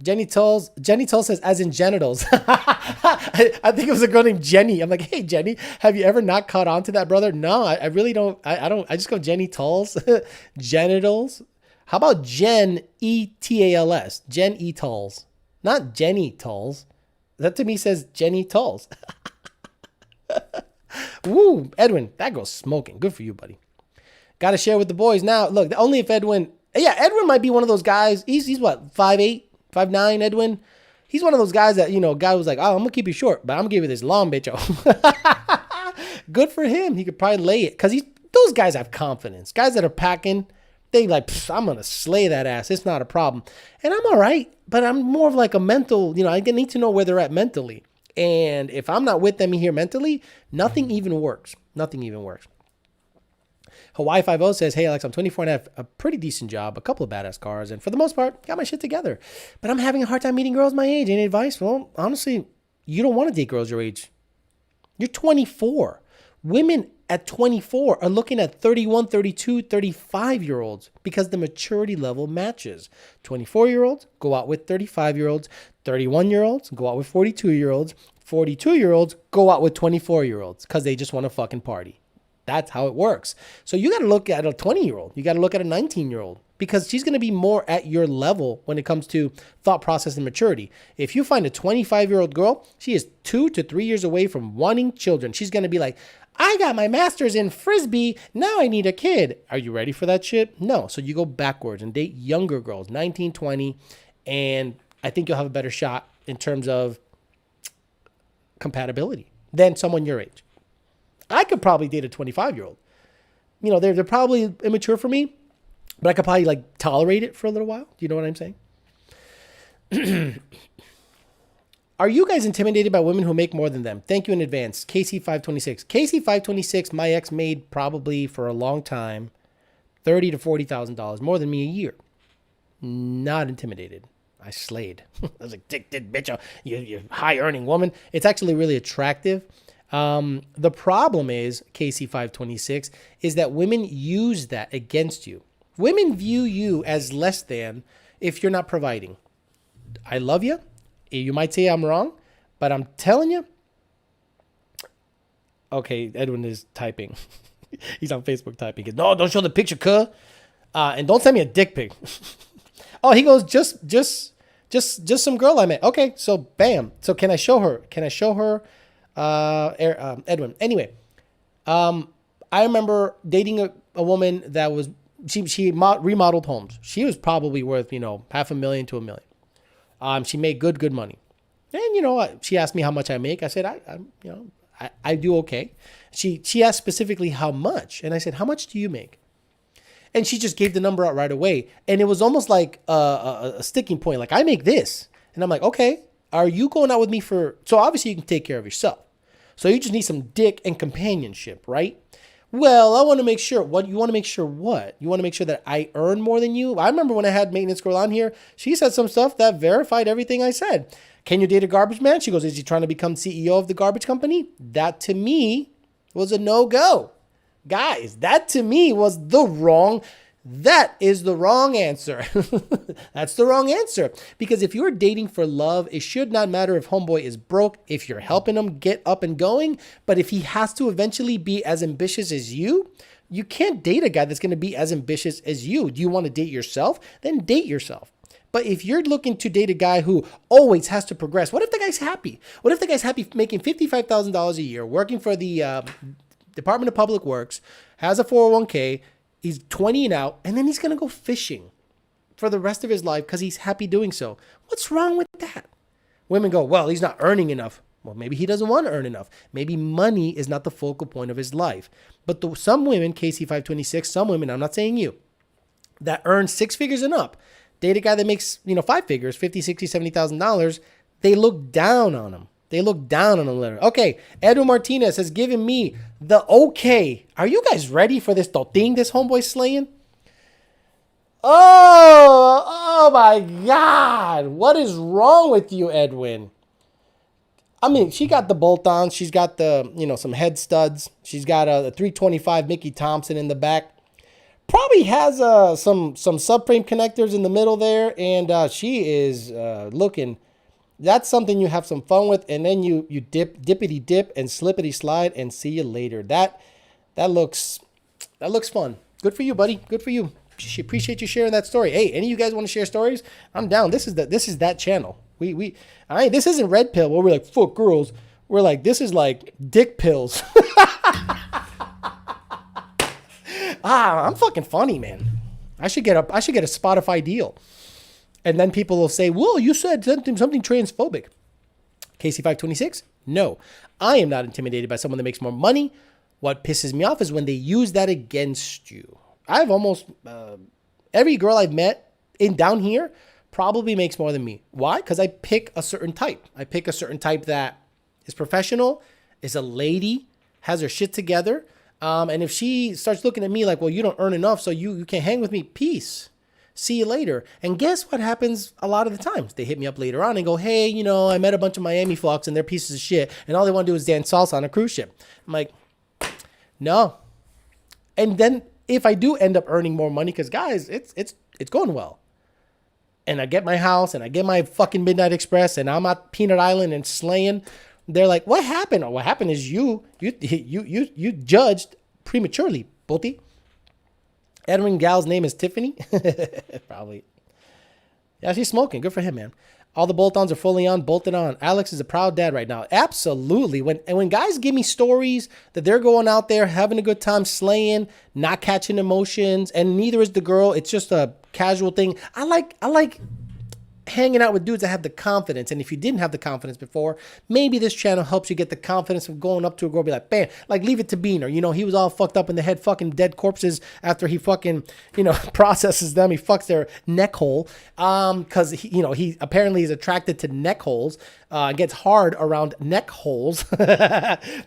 Jenny Tolls says, as in genitals. I think it was a girl named Jenny. I'm like, hey, Jenny, have you ever not caught on to that, brother? No, I really don't. I don't. I just go Jenny Tolls. Genitals. How about Jen E-T-A-L-S? Jen E. Tolls. Not Jenny Tolls. That to me says Jenny Tolls. Woo, Edwin, that girl's smoking. Good for you, buddy. Got to share with the boys now. Look, only if Edwin, Edwin might be one of those guys. He's what, 5'8", 5'9", Edwin? He's one of those guys that, guy was like, oh, I'm going to keep you short, but I'm going to give you this long bitch. Good for him. He could probably lay it because those guys have confidence. Guys that are packing, they like, I'm going to slay that ass. It's not a problem. And I'm all right, but I'm more of like a mental, I need to know where they're at mentally. And if I'm not with them here mentally, nothing even works. Nothing even works. Hawaii 50 says, hey, Alex, I'm 24 and I have a pretty decent job, a couple of badass cars, and for the most part, got my shit together. But I'm having a hard time meeting girls my age. Any advice? Well, honestly, you don't want to date girls your age. You're 24. Women at 24 are looking at 31, 32, 35-year-olds because the maturity level matches. 24-year-olds go out with 35-year-olds. 31-year-olds go out with 42-year-olds. 42-year-olds go out with 24-year-olds because they just want to fucking party. That's how it works. So you got to look at a 20-year-old. You got to look at a 19-year-old because she's going to be more at your level when it comes to thought process and maturity. If you find a 25-year-old girl, she is 2 to 3 years away from wanting children. She's going to be like, I got my master's in Frisbee. Now I need a kid. Are you ready for that shit? No. So you go backwards and date younger girls, 19, 20, and I think you'll have a better shot in terms of compatibility than someone your age. I could probably date a 25-year-old. They're probably immature for me, but I could probably like tolerate it for a little while. Do you know what I'm saying? Are you guys intimidated by women who make more than them? Thank you in advance. KC526. KC526, my ex made probably for a long time $30,000 to $40,000 more than me a year. Not intimidated. I slayed. I was like, dick, bitch, you high earning woman. It's actually really attractive. The problem is, KC526, is that women use that against you. Women view you as less than if you're not providing. I love you. You might say I'm wrong, but I'm telling you. Okay, Edwin is typing. He's on Facebook typing. No, don't show the picture, cuh. And don't send me a dick pic. Oh, he goes, just some girl I met. Okay, so bam. So can I show her? Edwin. Anyway, I I remember dating a woman that was, she remodeled homes. She was probably worth, $500,000 to $1 million. She made good money. And, she asked me how much I make. I said, I do okay. She asked specifically how much. And I said, how much do you make? And she just gave the number out right away. And it was almost like a sticking point. Like, I make this. And I'm like, okay, are you going out with me so obviously you can take care of yourself. So you just need some dick and companionship, right? Well, I want to make sure. What? You want to make sure what? You want to make sure that I earn more than you? I remember when I had Maintenance Girl on here, she said some stuff that verified everything I said. Can you date a garbage man? She goes, is he trying to become CEO of the garbage company? That to me was a no-go. Guys, that to me was that is the wrong answer. That's the wrong answer. Because if you're dating for love, it should not matter if homeboy is broke, if you're helping him get up and going. But if he has to eventually be as ambitious as you can't date a guy that's going to be as ambitious as you. Do you want to date yourself? Then date yourself. But if you're looking to date a guy who always has to progress, what if the guy's happy? What if the guy's happy making $55,000 a year, working for the Department of Public Works, has a 401k, he's 20 and out, and then he's going to go fishing for the rest of his life because he's happy doing so? What's wrong with that? Women go, well, he's not earning enough. Well, maybe he doesn't want to earn enough. Maybe money is not the focal point of his life. But some women, KC526, some women, I'm not saying you, that earn 6 figures and up, date a guy that makes, 5 figures, $50,000, $60,000, $70,000, they look down on him. They look down on him literally. Okay, Edwin Martinez has given me the okay. Are you guys ready for this thing this homeboy's slaying? Oh my God. What is wrong with you, Edwin? I mean, she got the bolt-ons. She's got the, some head studs. She's got a 325 Mickey Thompson in the back. Probably has some subframe connectors in the middle there. And she is looking... That's something you have some fun with, and then you dippity dip and slippity slide and see you later. That looks fun. Good for you, buddy. Good for you. Appreciate you sharing that story. Hey, any of you guys want to share stories? I'm down. This is that channel. This isn't Red Pill where we're like fuck girls. We're like, this is like dick pills. I'm fucking funny, man. I should get a Spotify deal. And then people will say, well, you said something transphobic. KC526, no. I am not intimidated by someone that makes more money. What pisses me off is when they use that against you. I've almost, every girl I've met down here probably makes more than me. Why? Because I pick a certain type. I pick a certain type that is professional, is a lady, has her shit together. And if she starts looking at me like, well, you don't earn enough, so you can't hang with me, peace. See you later. And guess what happens a lot of the times? They hit me up later on and go, hey, I met a bunch of Miami fucks and they're pieces of shit. And all they want to do is dance salsa on a cruise ship. I'm like, no. And then if I do end up earning more money, because guys, it's going well. And I get my house and I get my fucking Midnight Express and I'm at Peanut Island and slaying. They're like, what happened? What happened is you judged prematurely, Boti. Edwin Gal's name is Tiffany. Probably. Yeah, she's smoking. Good for him, man. All the bolt-ons are fully on, bolted on. Alex is a proud dad right now. Absolutely. When guys give me stories that they're going out there having a good time slaying, not catching emotions, and neither is the girl. It's just a casual thing. I like hanging out with dudes that have the confidence. And if you didn't have the confidence before, maybe this channel helps you get the confidence of going up to a girl, be like, bam, like Leave It to Beaner. He was all fucked up in the head, fucking dead corpses after he fucking, processes them. He fucks their neck hole. Cause he apparently is attracted to neck holes, gets hard around neck holes.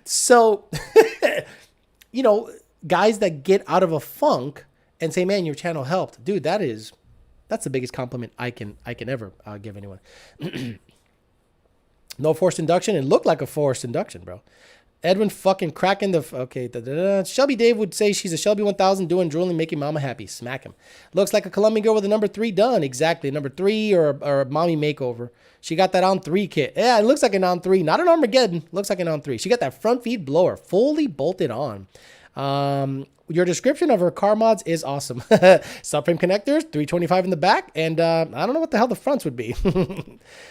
So, guys that get out of a funk and say, man, your channel helped, dude, that's the biggest compliment I can ever give anyone. No forced induction. It looked like a forced induction, bro. Edwin fucking cracking the... Okay. Shelby Dave would say she's a Shelby 1000 doing drooling, making mama happy. Smack him. Looks like a Colombian girl with a number 3 done. Exactly. Number 3 or a mommy makeover. She got that on 3 kit. Yeah, it looks like an on 3. Not an Armageddon. Looks like an on 3. She got that front feed blower fully bolted on. your description of her car mods is awesome. Subframe connectors, 325 in the back, and I don't know what the hell the fronts would be.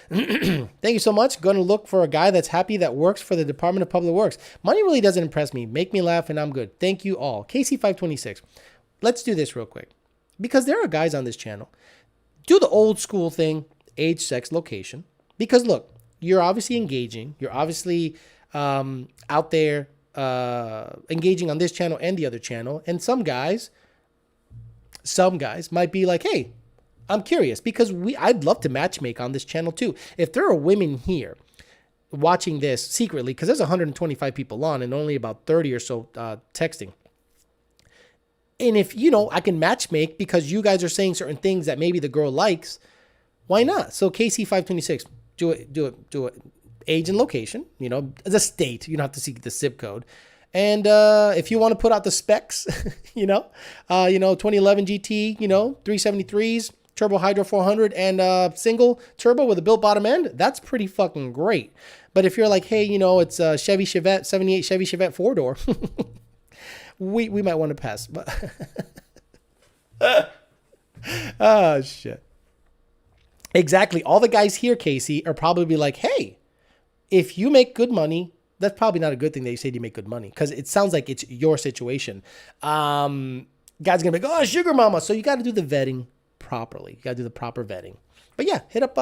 Thank you so much. Going to look for a guy that's happy that works for the Department of Public Works. Money really doesn't impress me. Make me laugh, and I'm good. Thank you all. KC526. Let's do this real quick, because there are guys on this channel. Do the old school thing, age, sex, location. Because look, you're obviously engaging. You're obviously out there engaging on this channel and the other channel. And some guys might be like, hey, I'm curious, because I'd love to matchmake on this channel too. If there are women here watching this secretly, because there's 125 people on and only about 30 or so texting. And if, I can matchmake because you guys are saying certain things that maybe the girl likes, why not? So KC526, do it. Age and location, the state. You don't have to see the zip code. And if you want to put out the specs, 2011 GT, 373s, turbo hydro 400, and single turbo with a built bottom end, that's pretty fucking great. But if you're like, hey, it's a Chevy Chevette, 78 Chevy Chevette 4-door, we might want to pass. But oh, shit. Exactly. All the guys here, Casey, are probably like, hey, if you make good money, that's probably not a good thing that you say you make good money, because it sounds like it's your situation. Guys gonna be like, oh, sugar mama. So you got to do the vetting properly. You got to do the proper vetting. But yeah, hit up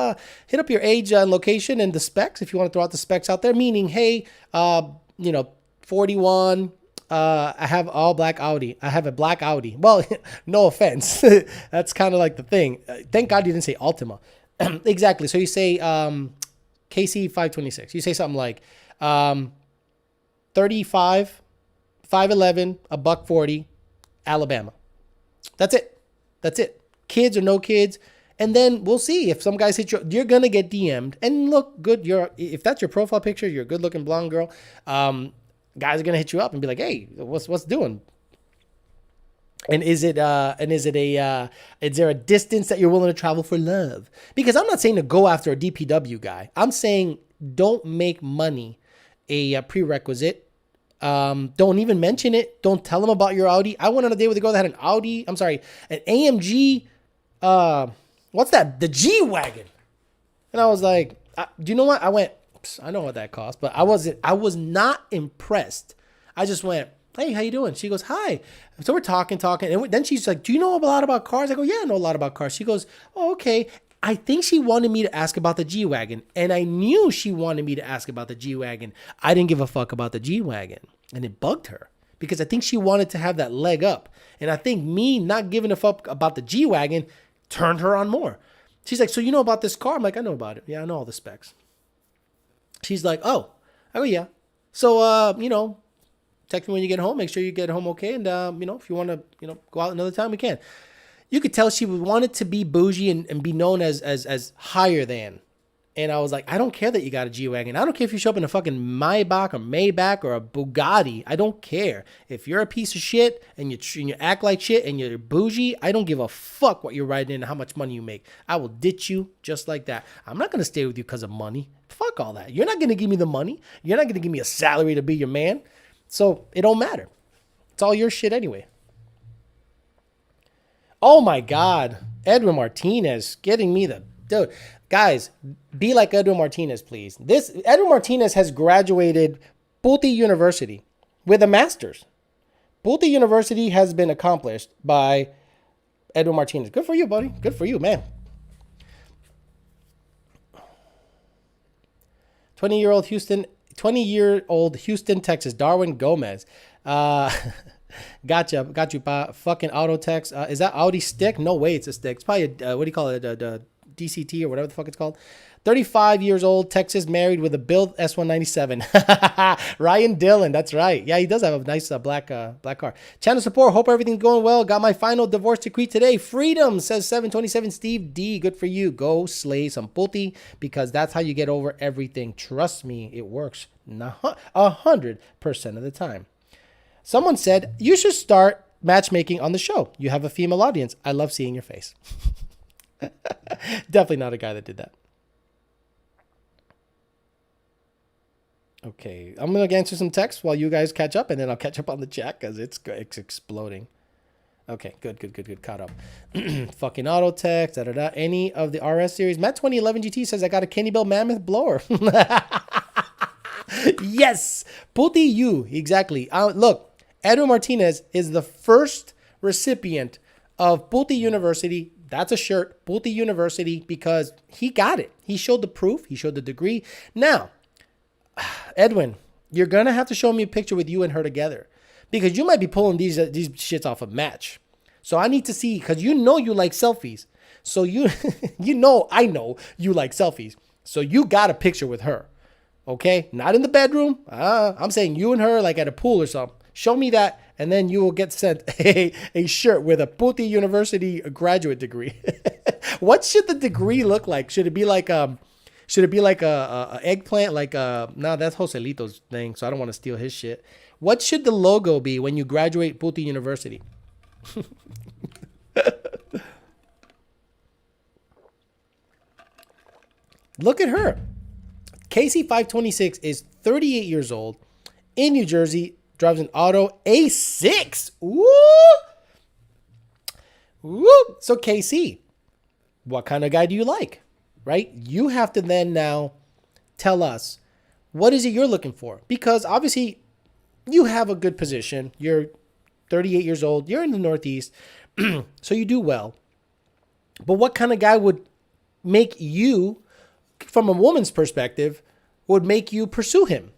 your age and location and the specs if you want to throw out the specs out there. Meaning, hey, 41. I have all black Audi. I have a black Audi. Well, no offense. That's kind of like the thing. Thank God you didn't say Altima. Exactly. So you say KC526. You say something like 35, 5'11", a $140, Alabama. That's it. Kids or no kids. And then we'll see if some guys hit you. You're going to get DM'd and look good. If that's your profile picture, you're a good looking blonde girl. Guys are going to hit you up and be like, hey, what's doing? And is there a distance that you're willing to travel for love? Because I'm not saying to go after a DPW guy. I'm saying don't make money a prerequisite. Don't even mention it. Don't tell them about your Audi. I went on a date with a girl that had an AMG, what's that? The G-Wagon. And I was like, do you know what? I went, I know what that cost, but I was not impressed. I just went, hey, how you doing? She goes, hi. So we're talking. And then she's like, do you know a lot about cars? I go, yeah, I know a lot about cars. She goes, oh, okay. I think she wanted me to ask about the G-Wagon. And I knew she wanted me to ask about the G-Wagon. I didn't give a fuck about the G-Wagon. And it bugged her because I think she wanted to have that leg up. And I think me not giving a fuck about the G-Wagon turned her on more. She's like, so you know about this car? I'm like, I know about it. Yeah, I know all the specs. She's like, oh. I go, yeah. So, text me when you get home. Make sure you get home okay. And, if you want to, go out another time, we can. You could tell she wanted to be bougie and be known as higher than. And I was like, I don't care that you got a G-Wagon. I don't care if you show up in a fucking Maybach or a Bugatti. I don't care. If you're a piece of shit and you act like shit and you're bougie, I don't give a fuck what you're riding in and how much money you make. I will ditch you just like that. I'm not going to stay with you because of money. Fuck all that. You're not going to give me the money. You're not going to give me a salary to be your man. So it don't matter. It's all your shit anyway. Oh my God. Edwin Martinez getting me the... Dude, guys, be like Edwin Martinez, please. Edwin Martinez has graduated Pulte University with a master's. Pulte University has been accomplished by Edwin Martinez. Good for you, buddy. Good for you, man. 20-year-old Houston, Texas, Darwin Gomez. Got you, fucking auto text. Is that Audi stick? No way it's a stick. It's probably what do you call it? The DCT or whatever the fuck it's called. 35 years old, Texas, married with a built S197. Ryan Dillon, that's right. Yeah, he does have a nice black car. Channel support, hope everything's going well. Got my final divorce decree today. Freedom, says 727 Steve D. Good for you. Go slay some putti, because that's how you get over everything. Trust me, it works 100% of the time. Someone said, you should start matchmaking on the show. You have a female audience. I love seeing your face. Definitely not a guy that did that. Okay, I'm gonna answer some text while you guys catch up, and then I'll catch up on the chat because it's exploding. Okay, good. Caught up. Fucking auto text, da da da. Any of the RS series. Matt 2011 GT says I got a Kenny Bell Mammoth blower. Yes, Puti you exactly. Look, Edwin Martinez is the first recipient of Puti University. That's a shirt, Puti University, because he got it. He showed the proof. He showed the degree. Now, Edwin, you're gonna have to show me a picture with you and her together, because you might be pulling these shits off of Match. So I need to see, because you know you like selfies. So you I know you like selfies. So you got a picture with her. Okay? Not in the bedroom. I'm saying you and her like at a pool or something. Show me that, and then you will get sent a shirt with a Puti University graduate degree. What should the degree look like? Should it be like a eggplant? No, that's Joselito's thing, so I don't want to steal his shit. What should the logo be when you graduate Puti University? Look at her. KC526 is 38 years old, in New Jersey, drives an auto A6. Woo! Woo! So KC, what kind of guy do you like? Right? You have to then now tell us, what is it you're looking for? Because obviously you have a good position. You're 38 years old. You're in the Northeast. So you do well. But what kind of guy would make you, from a woman's perspective, would make you pursue him?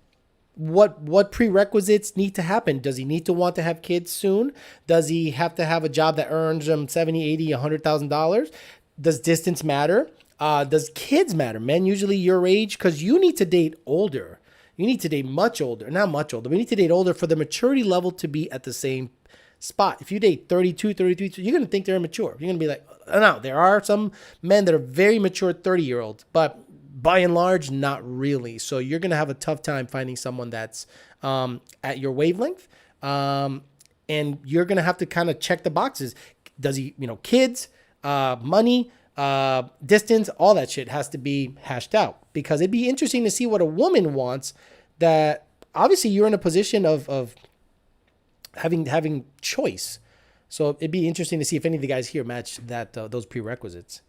What prerequisites need to happen? Does he need to want to have kids soon? Does he have to have a job that earns him $70,000, $80,000, $100,000? Does distance matter? Does kids matter? Men usually your age, because you need to date older. You need to date much older. Not much older. We need to date older for the maturity level to be at the same spot. If you date 32, 33, you're going to think they're immature. You're going to be like, no, there are some men that are very mature 30-year-olds, but by and large, not really. So you're going to have a tough time finding someone that's at your wavelength. And you're going to have to kind of check the boxes. Does he, kids, money, distance, all that shit has to be hashed out, because it'd be interesting to see what a woman wants. That obviously you're in a position of having choice. So it'd be interesting to see if any of the guys here match that those prerequisites.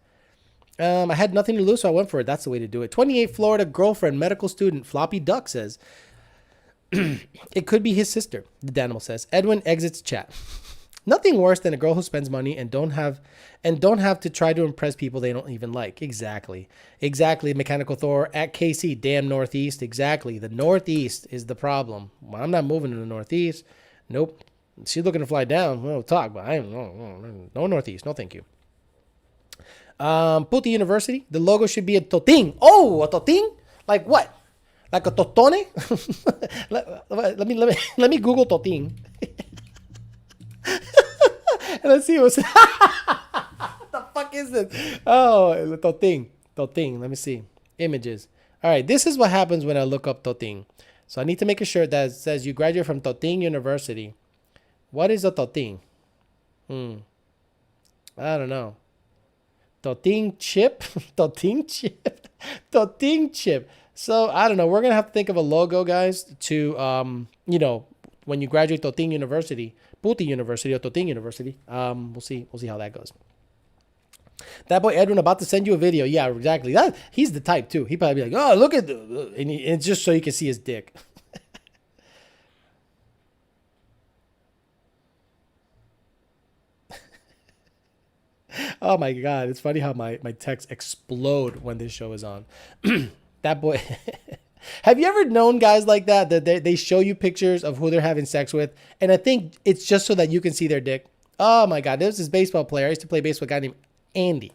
I had nothing to lose, so I went for it. That's the way to do it. 28 Florida girlfriend, medical student, Floppy Duck says, it could be his sister, the Danimal says. Edwin exits chat. Nothing worse than a girl who spends money and don't have to try to impress people they don't even like. Exactly. Mechanical Thor at KC, damn Northeast. Exactly. The Northeast is the problem. Well, I'm not moving to the Northeast. Nope. She's looking to fly down. We'll talk, but no Northeast. No, thank you. Puti University. The logo should be a toting. Oh, a toting? Like what? Like a totone? let me Google toting. And let's see what's what the fuck is this? Oh, toting. Let me see. Images. All right, this is what happens when I look up toting. So I need to make a shirt that says you graduate from Toting University. What is a toting? I don't know. Toting chip? Toting chip. So I don't know. We're going to have to think of a logo, guys, to, when you graduate Toting University, Puti University or Toting University. We'll see how that goes. That boy Edwin about to send you a video. Yeah, exactly. He's the type too. He probably be like, oh, look at and it's just so you can see his dick. Oh my God. It's funny how my texts explode when this show is on. That boy. Have you ever known guys like that they show you pictures of who they're having sex with, and I think it's just so that you can see their dick? Oh my God. There was this baseball player. I used to play baseball, a guy named Andy.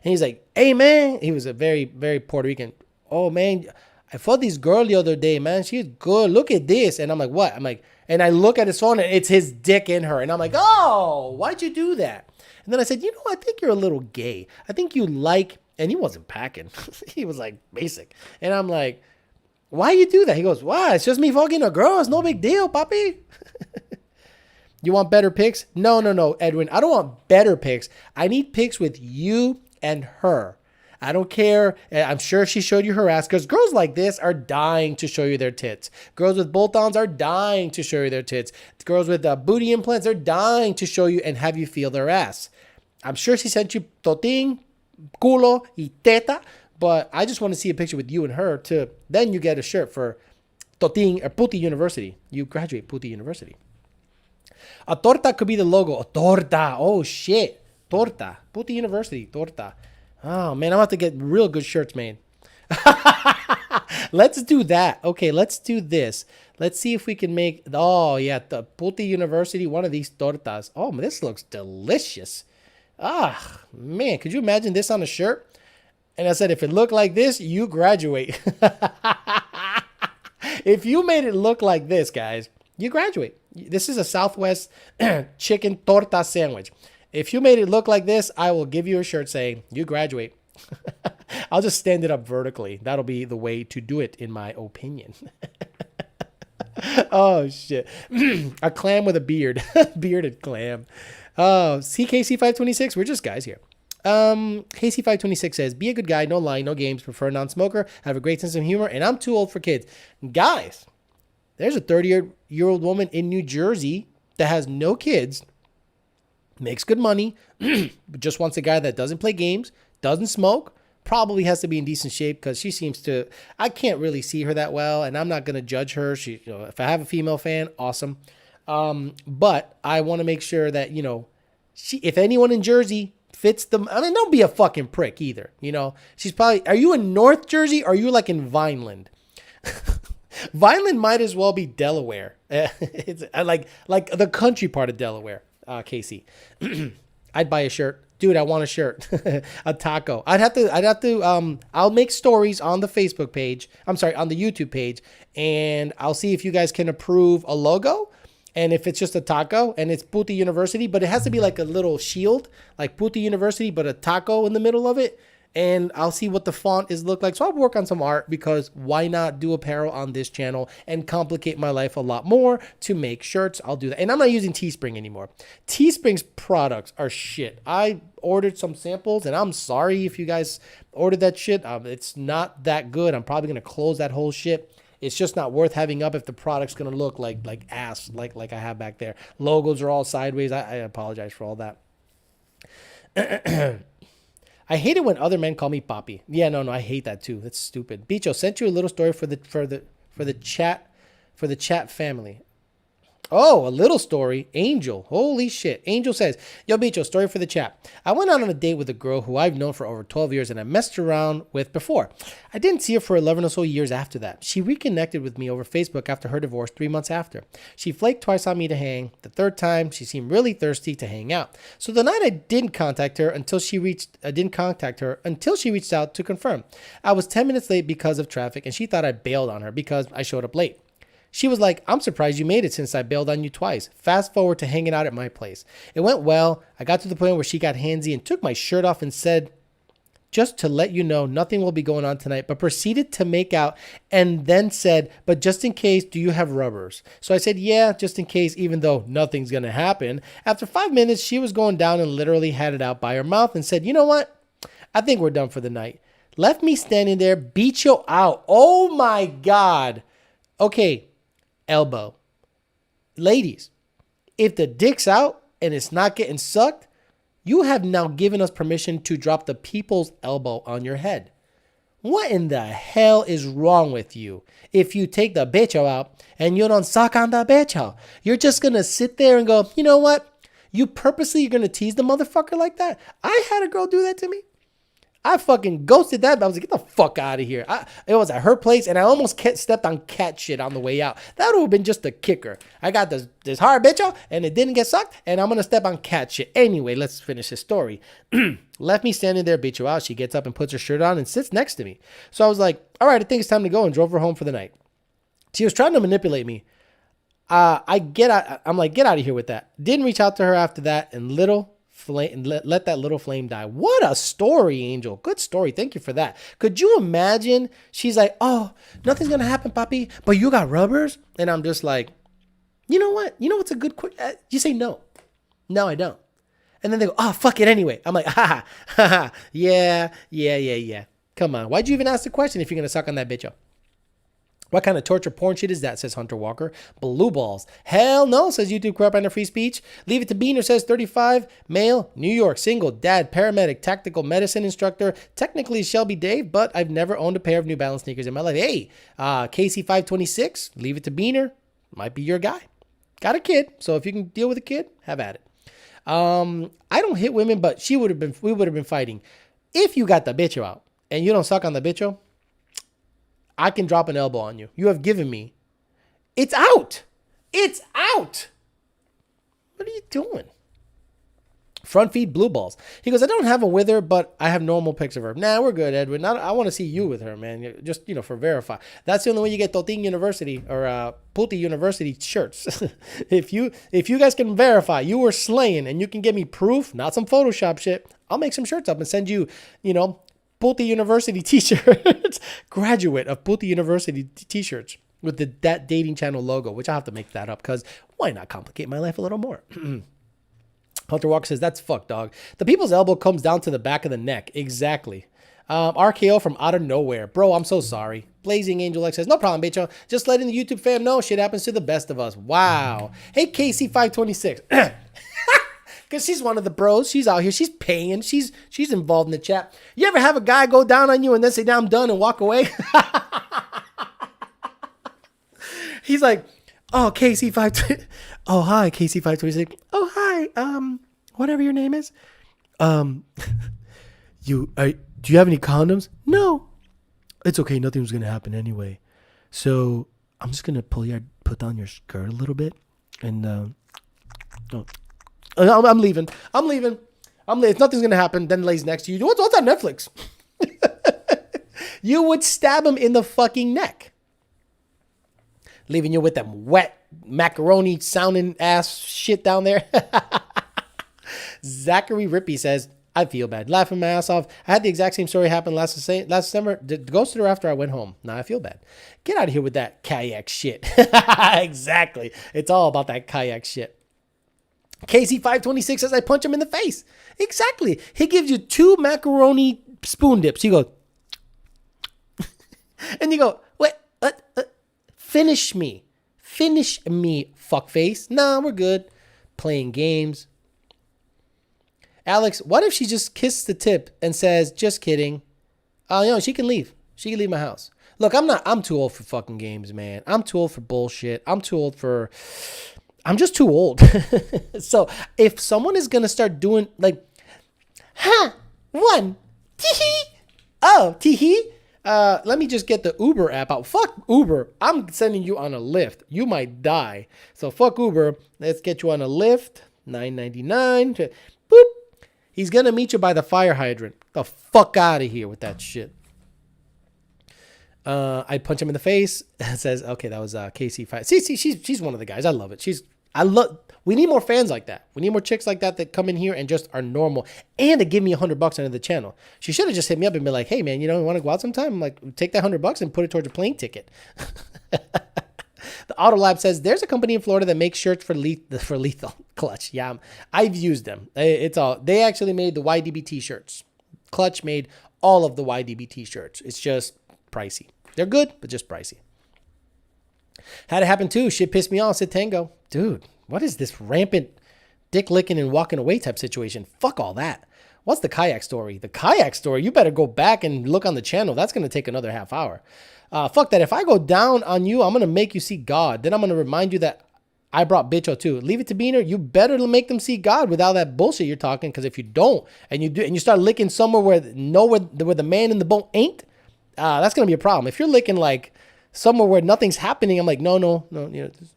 And he's like, hey man, he was a very, very Puerto Rican. Oh man, I fought this girl the other day, man. She's good. Look at this. And I'm like, what? I'm like, and I look at his phone and it's his dick in her. And I'm like, oh, why'd you do that? And then I said, I think you're a little gay. I think you like, and he wasn't packing. He was like basic. And I'm like, why you do that? He goes, why? It's just me fucking a girl. It's no big deal, papi. You want better pics? No, Edwin. I don't want better pics. I need pics with you and her. I don't care. I'm sure she showed you her ass because girls like this are dying to show you their tits. Girls with bolt-ons are dying to show you their tits. Girls with booty implants are dying to show you and have you feel their ass. I'm sure she sent you totín, culo, y teta, but I just want to see a picture with you and her too. Then you get a shirt for totín or Puti University. You graduate Puti University. A torta could be the logo. A torta. Oh, shit. Torta. Puti University. Torta. Oh, man. I'm about to get real good shirts made. Let's do that. Okay, let's do this. Let's see if we can make... Oh, yeah. The Puti University. One of these tortas. Oh, this looks delicious. Ah, man. Could you imagine this on a shirt? And I said, if it looked like this, you graduate. If you made it look like this, guys, you graduate. This is a Southwest chicken torta sandwich. If you made it look like this, I will give you a shirt saying you graduate. I'll just stand it up vertically. That'll be the way to do it, in my opinion. Oh, shit. A clam with a beard. Bearded clam. Oh, CKC526. We're just guys here. KC526 says, be a good guy, no lying, no games, prefer non-smoker, have a great sense of humor, and I'm too old for kids. Guys, there's a 30-year-old woman in New Jersey that has no kids, makes good money, but just wants a guy that doesn't play games, doesn't smoke, probably has to be in decent shape because she seems to, I can't really see her that well, and I'm not going to judge her. She, if I have a female fan, awesome. But I want to make sure that, if anyone in Jersey fits them, I mean, don't be a fucking prick either. She's probably, are you in North Jersey or are you like in Vineland? Vineland might as well be Delaware. It's like the country part of Delaware, Casey. I'd buy a shirt. Dude, I want a shirt. A taco. I'll make stories on the Facebook page. I'm sorry, on the YouTube page. And I'll see if you guys can approve a logo. And if it's just a taco and it's Puti University, but it has to be like a little shield, like Puti University, but a taco in the middle of it. And I'll see what the font is look like. So I'll work on some art because why not do apparel on this channel and complicate my life a lot more to make shirts? I'll do that. And I'm not using Teespring anymore. Teespring's products are shit. I ordered some samples and I'm sorry if you guys ordered that shit. It's not that good. I'm probably going to close that whole shit. It's just not worth having up if the product's going to look like ass, like I have back there. Logos are all sideways. I apologize for all that. I hate it when other men call me papi. Yeah, no, I hate that too. That's stupid. Bicho sent you a little story for the chat family. Oh, a little story. Angel. Holy shit. Angel says, yo, Bicho, story for the chat. I went out on a date with a girl who I've known for over 12 years and I messed around with before. I didn't see her for 11 or so years after that. She reconnected with me over Facebook after her divorce 3 months after. She flaked twice on me to hang. The third time, she seemed really thirsty to hang out. So the night I didn't contact her until she reached out to confirm. I was 10 minutes late because of traffic and she thought I bailed on her because I showed up late. She was like, I'm surprised you made it since I bailed on you twice. Fast forward to hanging out at my place. It went well. I got to the point where she got handsy and took my shirt off and said, just to let you know, nothing will be going on tonight, but proceeded to make out and then said, but just in case, do you have rubbers? So I said, yeah, just in case, even though nothing's going to happen. After 5 minutes, she was going down and literally had it out by her mouth and said, you know what? I think we're done for the night. Left me standing there, beat you out. Oh my God. Okay. Elbow. Ladies, if the dick's out and it's not getting sucked, you have now given us permission to drop the people's elbow on your head. What in the hell is wrong with you? If you take the becho out and you don't suck on the becho, you're just going to sit there and go, you know what? You're going to tease the motherfucker like that? I had a girl do that to me. I fucking ghosted that. I was like, get the fuck out of here. It was at her place, and I almost stepped on cat shit on the way out. That would have been just a kicker. I got this hard bitch out, and it didn't get sucked, and I'm going to step on cat shit. Anyway, let's finish this story. Left me standing there, beat you out. She gets up and puts her shirt on and sits next to me. So I was like, all right, I think it's time to go, and drove her home for the night. She was trying to manipulate me. I'm like, get out of here with that. Didn't reach out to her after that, and let that little flame die. What a story, Angel. Good story. Thank you for that. Could you imagine? She's like, oh, nothing's going to happen, papi, but you got rubbers? And I'm just like, you know what? You know what's a good quick? You say no. No, I don't. And then they go, oh, fuck it anyway. I'm like, ha ha, yeah. Come on. Why'd you even ask the question if you're going to suck on that bitch up? What kind of torture porn shit is that, says Hunter Walker. Blue balls. Hell no, says YouTube Corrupt under Free Speech. Leave it to Beaner, says 35, male, New York, single, dad, paramedic, tactical medicine instructor. Technically Shelby Dave, but I've never owned a pair of New Balance sneakers in my life. Hey, KC526, leave it to Beaner. Might be your guy. Got a kid, so if you can deal with a kid, have at it. I don't hit women, but we would have been fighting. If you got the bitch out and you don't suck on the bitch, I can drop an elbow on you. You have given me. It's out. It's out. What are you doing? Front feed blue balls. He goes, I don't have a with her, but I have normal pics of her. Nah, we're good, Edwin. I want to see you with her, man. Just, for verify. That's the only way you get Toting University or Puti University shirts. If you guys can verify you were slaying and you can give me proof, not some Photoshop shit, I'll make some shirts up and send you, Puti University t-shirts. Graduate of Puti University t-shirts with that dating channel logo, which I'll have to make that up because why not complicate my life a little more? Hunter Walker says, that's fucked, dog. The people's elbow comes down to the back of the neck. Exactly. RKO from out of nowhere. Bro, I'm so sorry. Blazing Angel X says, no problem, bitch. Just letting the YouTube fam know shit happens to the best of us. Wow. Hey, KC526. Because she's one of the bros. She's out here. She's paying. She's involved in the chat. You ever have a guy go down on you and then say, now I'm done and walk away? He's like, oh, KC5. Oh, hi, KC526. Oh, hi. Whatever your name is. Do you have any condoms? No. It's okay. Nothing's going to happen anyway. So I'm just going to put down your skirt a little bit. And, I'm leaving. If nothing's going to happen, then lays next to you. What's on Netflix? You would stab him in the fucking neck. Leaving you with them wet macaroni sounding ass shit down there. Zachary Rippey says, I feel bad. Laughing my ass off. I had the exact same story happen last December. Ghosted her after I went home. Now I feel bad. Get out of here with that kayak shit. Exactly. It's all about that kayak shit. KC526 says, I punch him in the face. Exactly. He gives you 2 macaroni spoon dips. You go, and you go, what? Finish me, fuckface. Nah, we're good. Playing games. Alex, what if she just kissed the tip and says, just kidding? She can leave. She can leave my house. Look, I'm too old for fucking games, man. I'm too old for bullshit. I'm just too old. So if someone is going to start doing like, one, tee-hee, oh, tee-hee, let me just get the Uber app out. Fuck Uber. I'm sending you on a Lyft. You might die. So fuck Uber. Let's get you on a Lyft. $9.99. Boop. He's going to meet you by the fire hydrant. The fuck out of here with that shit. I punch him in the face. It says, okay, that was KC5. See, she's one of the guys. I love it. We need more fans like that. We need more chicks like that come in here and just are normal. And to give me $100 under the channel. She should have just hit me up and been like, hey man, you want to go out sometime? I'm like, take that $100 and put it towards a plane ticket. The Auto Lab says there's a company in Florida that makes shirts for lethal Clutch. Yeah, I've used them. They actually made the YDB t-shirts. Clutch made all of the YDB t-shirts. It's just pricey. They're good, but just pricey. Had it happen too. Shit pissed me off. Said Tango. Dude, what is this rampant dick licking and walking away type situation? Fuck all that. What's the kayak story? The kayak story, you better go back and look on the channel. That's going to take another half hour. Fuck that. If I go down on you, I'm going to make you see God. Then I'm going to remind you that I brought bitcho too. Leave it to Beaner. You better make them see God without that bullshit you're talking. Because if you don't, and you start licking somewhere where the man in the boat ain't, that's going to be a problem. If you're licking like somewhere where nothing's happening, I'm like, no.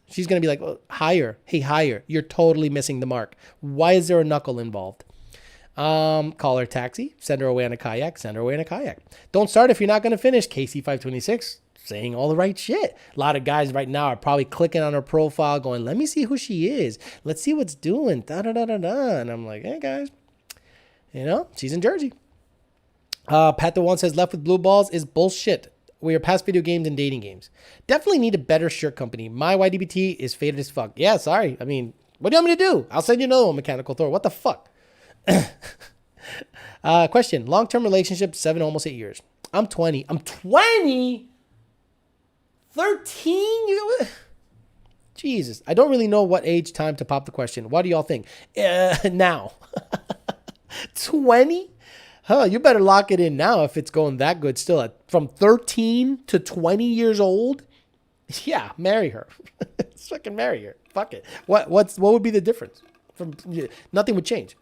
She's going to be like, oh, higher. Hey, higher. You're totally missing the mark. Why is there a knuckle involved? Call her taxi. Send her away on a kayak. Don't start if you're not going to finish. KC526 saying all the right shit. A lot of guys right now are probably clicking on her profile going, let me see who she is. Let's see what's doing. Da-da-da-da-da. And I'm like, hey, guys. She's in Jersey. Pat the One says left with blue balls is bullshit. We are past video games and dating games. Definitely need a better shirt company. My YDBT is faded as fuck. Yeah, sorry. I mean, what do you want me to do? I'll send you another one, Mechanical Thor. What the fuck? Question. Long-term relationship, 7, almost 8 years. I'm 20. I'm 20? 13? Jesus. I don't really know what age time to pop the question. What do y'all think? Now. 20? Huh, you better lock it in now if it's going that good still. From 13 to 20 years old? Yeah, marry her. Let's fucking marry her. Fuck it. What would be the difference? Nothing would change.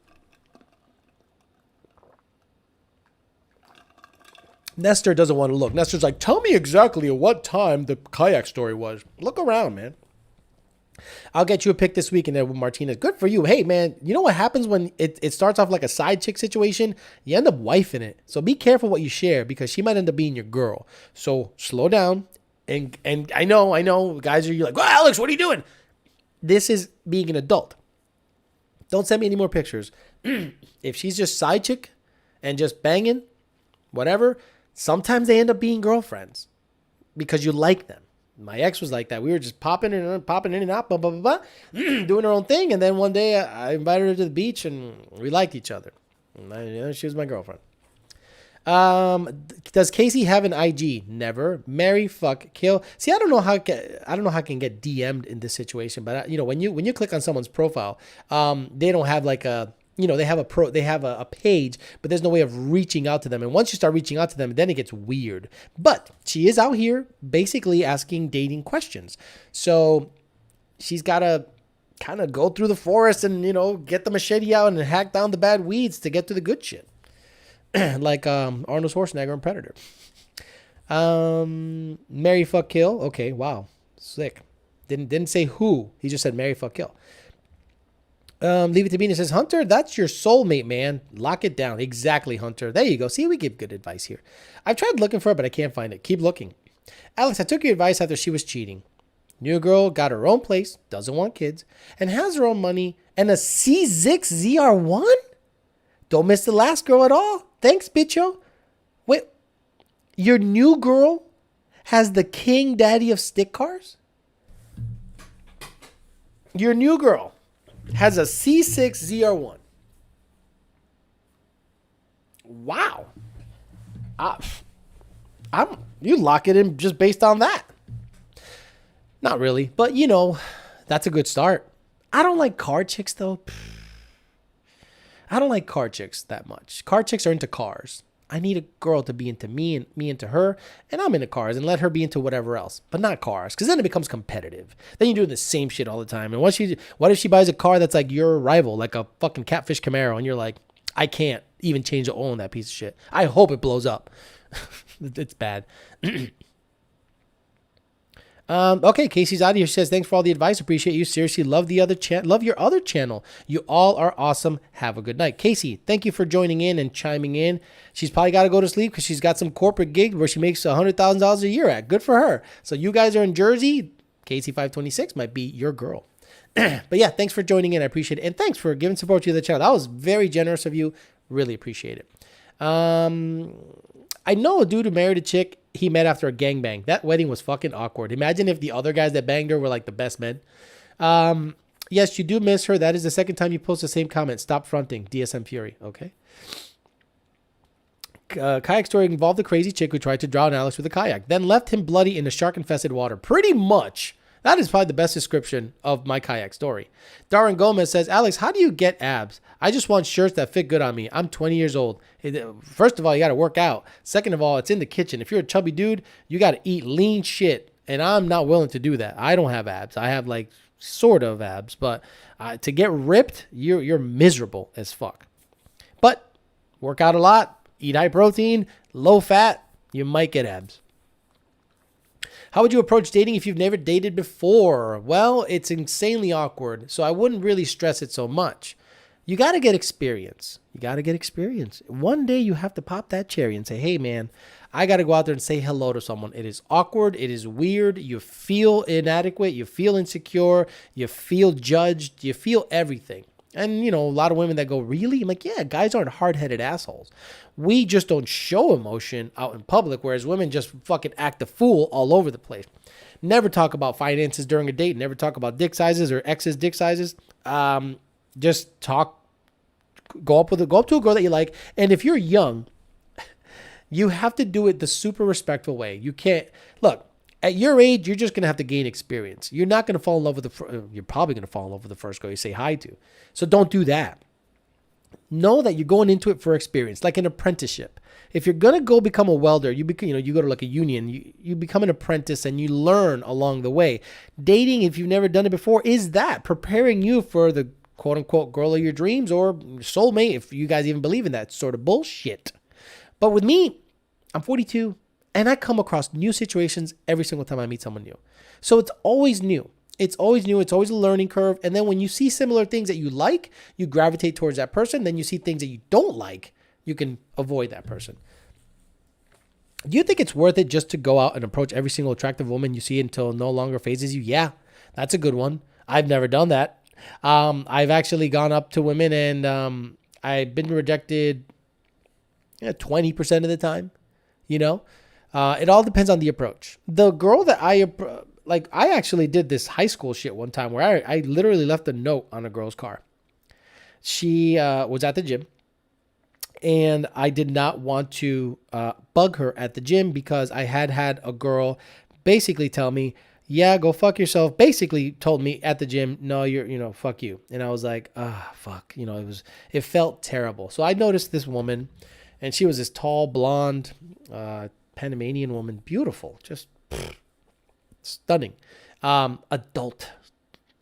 Nestor doesn't want to look. Nestor's like, tell me exactly at what time the kayak story was. Look around, man. I'll get you a pick this week. And then with Martinez, good for you. Hey, man, you know what happens when it starts off like a side chick situation? You end up wifing it. So be careful what you share because she might end up being your girl. So slow down. And I know, guys are like, well, Alex, what are you doing? This is being an adult. Don't send me any more pictures. If she's just side chick and just banging, whatever, sometimes they end up being girlfriends because you like them. My ex was like that. We were just popping in and out, blah, blah, blah, blah, doing her own thing. And then one day I invited her to the beach and we liked each other. And she was my girlfriend. Does Casey have an IG? Never. Marry, fuck, kill. See, I don't know how I can get DM'd in this situation, but when you click on someone's profile, they don't have like a, they have a page, but there's no way of reaching out to them. And once you start reaching out to them, then it gets weird. But she is out here basically asking dating questions. So she's got to kind of go through the forest and, get the machete out and hack down the bad weeds to get to the good shit. Like Arnold Schwarzenegger in Predator. Marry, fuck, kill. Okay, wow. Sick. Didn't say who. He just said marry, fuck, kill. Leave it to Bean. It says, Hunter, that's your soulmate, man. Lock it down. Exactly, Hunter. There you go. See, we give good advice here. I've tried looking for it, but I can't find it. Keep looking. Alex, I took your advice after she was cheating. New girl, got her own place, doesn't want kids, and has her own money, and a C6 ZR1? Don't miss the last girl at all. Thanks, bitcho. Wait, your new girl has the king daddy of stick cars? Your new girl has a C6 ZR1. Wow. You lock it in just based on that. Not really, but that's a good start. I don't like car chicks though. I don't like car chicks that much. Car chicks are into cars. I need a girl to be into me and me into her, and I'm into cars, and let her be into whatever else, but not cars, because then it becomes competitive. Then you're doing the same shit all the time. And what if she buys a car that's like your rival, like a fucking catfish Camaro, and you're like, I can't even change the oil in that piece of shit. I hope it blows up. It's bad. Okay, Casey's out of here. She says, thanks for all the advice. Appreciate you. Seriously, love your other channel. You all are awesome. Have a good night. Casey, thank you for joining in and chiming in. She's probably got to go to sleep because she's got some corporate gig where she makes $100,000 a year at. Good for her. So you guys are in Jersey. Casey 526 might be your girl. But yeah, thanks for joining in. I appreciate it. And thanks for giving support to the channel. That was very generous of you. Really appreciate it. I know a dude who married a chick he met after a gangbang. That wedding was fucking awkward. Imagine if the other guys that banged her were like the best men. Yes, you do miss her. That is the second time you post the same comment. Stop fronting. DSM Fury. Okay. Kayak story involved a crazy chick who tried to drown Alex with a kayak, then left him bloody in the shark-infested water. Pretty much. That is probably the best description of my kayak story. Darren Gomez says, Alex, how do you get abs? I just want shirts that fit good on me. I'm 20 years old. First of all, you got to work out. Second of all, it's in the kitchen. If you're a chubby dude, you got to eat lean shit. And I'm not willing to do that. I don't have abs. I have like sort of abs. But to get ripped, you're miserable as fuck. But work out a lot. Eat high protein, low fat. You might get abs. How would you approach dating if you've never dated before? Well, it's insanely awkward, so I wouldn't really stress it so much. You got to get experience. One day you have to pop that cherry and say, hey, man, I got to go out there and say hello to someone. It is awkward. It is weird. You feel inadequate. You feel insecure. You feel judged. You feel everything. And, a lot of women that go, really? I'm like, yeah, guys aren't hard-headed assholes. We just don't show emotion out in public, whereas women just fucking act a fool all over the place. Never talk about finances during a date. Never talk about dick sizes or ex's dick sizes. Just talk Go up to a girl that you like. And if you're young, you have to do it the super respectful way. You can't look at your age. You're just going to have to gain experience. You're not going to fall in love with you're probably going to fall in love with the first girl you say hi to. So don't do that. Know that you're going into it for experience, like an apprenticeship. If you're going to go become a welder, you go to like a union, you become an apprentice and you learn along the way. Dating, if you've never done it before, is that preparing you for the quote unquote girl of your dreams or soulmate, if you guys even believe in that sort of bullshit. But with me, I'm 42 and I come across new situations every single time I meet someone new. So it's always new. It's always new. It's always a learning curve. And then when you see similar things that you like, you gravitate towards that person. Then you see things that you don't like, you can avoid that person. Do you think it's worth it just to go out and approach every single attractive woman you see until it no longer phases you? Yeah, that's a good one. I've never done that. I've actually gone up to women and I've been rejected 20% of the time. It all depends on the approach. The girl that I actually did this high school shit one time where I literally left a note on a girl's car. She was at the gym. And I did not want to bug her at the gym because I had a girl basically tell me, yeah, go fuck yourself. Basically told me at the gym, no, you're, fuck you. And I was like, fuck. It felt terrible. So I noticed this woman and she was this tall, blonde, Panamanian woman, beautiful, just stunning, adult,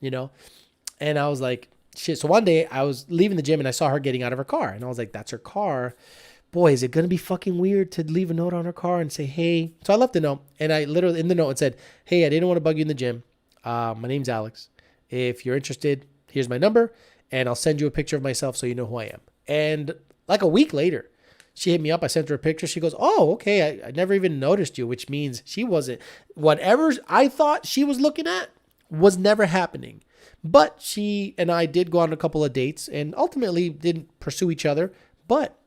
and I was like, shit. So one day I was leaving the gym and I saw her getting out of her car and I was like, that's her car. Boy, is it going to be fucking weird to leave a note on her car and say, hey. So I left a note and I literally in the note it said, hey, I didn't want to bug you in the gym. My name's Alex. If you're interested, here's my number and I'll send you a picture of myself so you know who I am. And like a week later, she hit me up. I sent her a picture. She goes, oh, okay. I never even noticed you, which means she wasn't, whatever I thought she was looking at was never happening. But she and I did go on a couple of dates and ultimately didn't pursue each other, but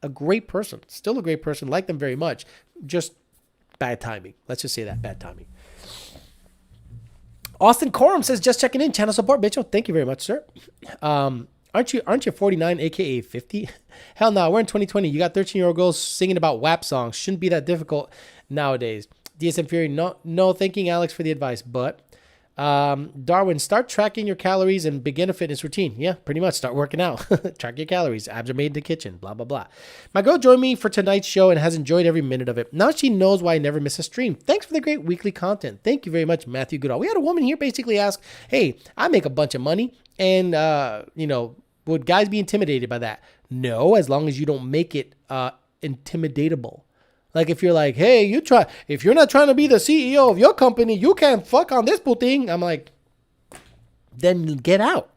a great person, still a great person, like them very much, just bad timing. Let's just say that, bad timing. Austin Corum says, just checking in, channel support, Mitchell. Thank you very much, sir. Aren't you 49, aka 50? Hell no, we're in 2020. You got 13-year-old girls singing about WAP songs. Shouldn't be that difficult nowadays. DSM Fury, no, thanking Alex for the advice, but Darwin, start tracking your calories and begin a fitness routine. Yeah, pretty much. Start working out. Track your calories. Abs are made in the kitchen. Blah, blah, blah. My girl joined me for tonight's show and has enjoyed every minute of it. Now she knows why I never miss a stream. Thanks for the great weekly content. Thank you very much, Matthew Goodall. We had a woman here basically ask, hey, I make a bunch of money and, would guys be intimidated by that? No, as long as you don't make it intimidatable. Like if you're like, hey, if you're not trying to be the CEO of your company, you can't fuck on this thing. I'm like, then get out.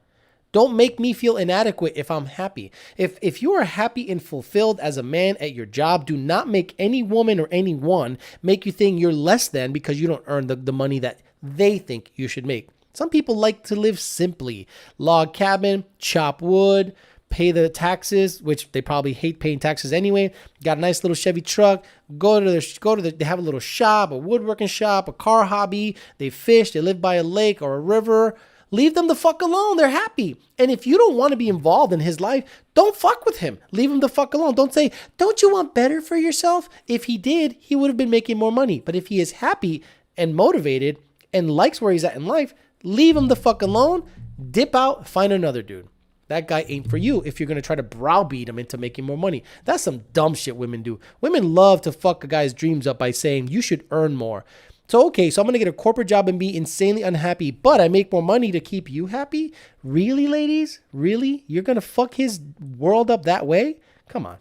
Don't make me feel inadequate if I'm happy. If you are happy and fulfilled as a man at your job, do not make any woman or anyone make you think you're less than because you don't earn the money that they think you should make. Some people like to live simply. Log cabin, chop wood, pay the taxes, which they probably hate paying taxes anyway. Got a nice little Chevy truck. They have a little shop, a woodworking shop, a car hobby. They fish. They live by a lake or a river. Leave them the fuck alone. They're happy. And if you don't want to be involved in his life, don't fuck with him. Leave him the fuck alone. Don't say, don't you want better for yourself? If he did, he would have been making more money. But if he is happy and motivated and likes where he's at in life, leave him the fuck alone. Dip out. Find another dude. That guy ain't for you if you're going to try to browbeat him into making more money. That's some dumb shit women do. Women love to fuck a guy's dreams up by saying, you should earn more. So, okay, so I'm going to get a corporate job and be insanely unhappy, but I make more money to keep you happy? Really, ladies? Really? You're going to fuck his world up that way? Come on.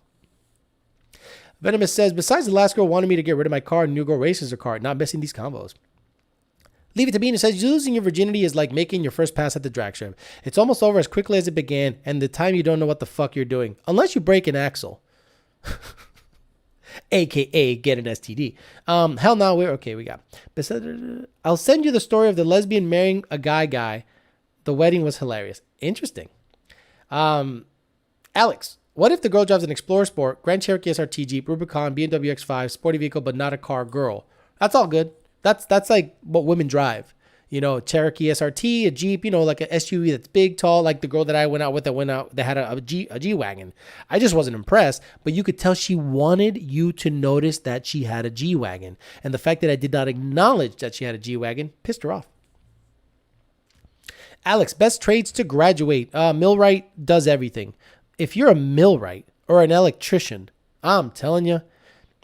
Venomous says, besides the last girl wanting me to get rid of my car, new girl races her car. Not missing these combos. Leave it to Bean. It says, losing your virginity is like making your first pass at the drag strip. It's almost over as quickly as it began, and the time you don't know what the fuck you're doing. Unless you break an axle. AKA get an STD. Hell no, we got. I'll send you the story of the lesbian marrying a guy. The wedding was hilarious. Interesting. Alex, what if the girl drives an Explorer Sport, Grand Cherokee SRT Jeep, Rubicon, BMW X5, sporty vehicle, but not a car girl? That's all good. That's like what women drive. Cherokee SRT, a Jeep, like a SUV that's big, tall, like the girl that I went out with that had a G-Wagon. I just wasn't impressed, but you could tell she wanted you to notice that she had a G-Wagon. And the fact that I did not acknowledge that she had a G-Wagon pissed her off. Alex, best trades to graduate. Millwright does everything. If you're a millwright or an electrician, I'm telling you,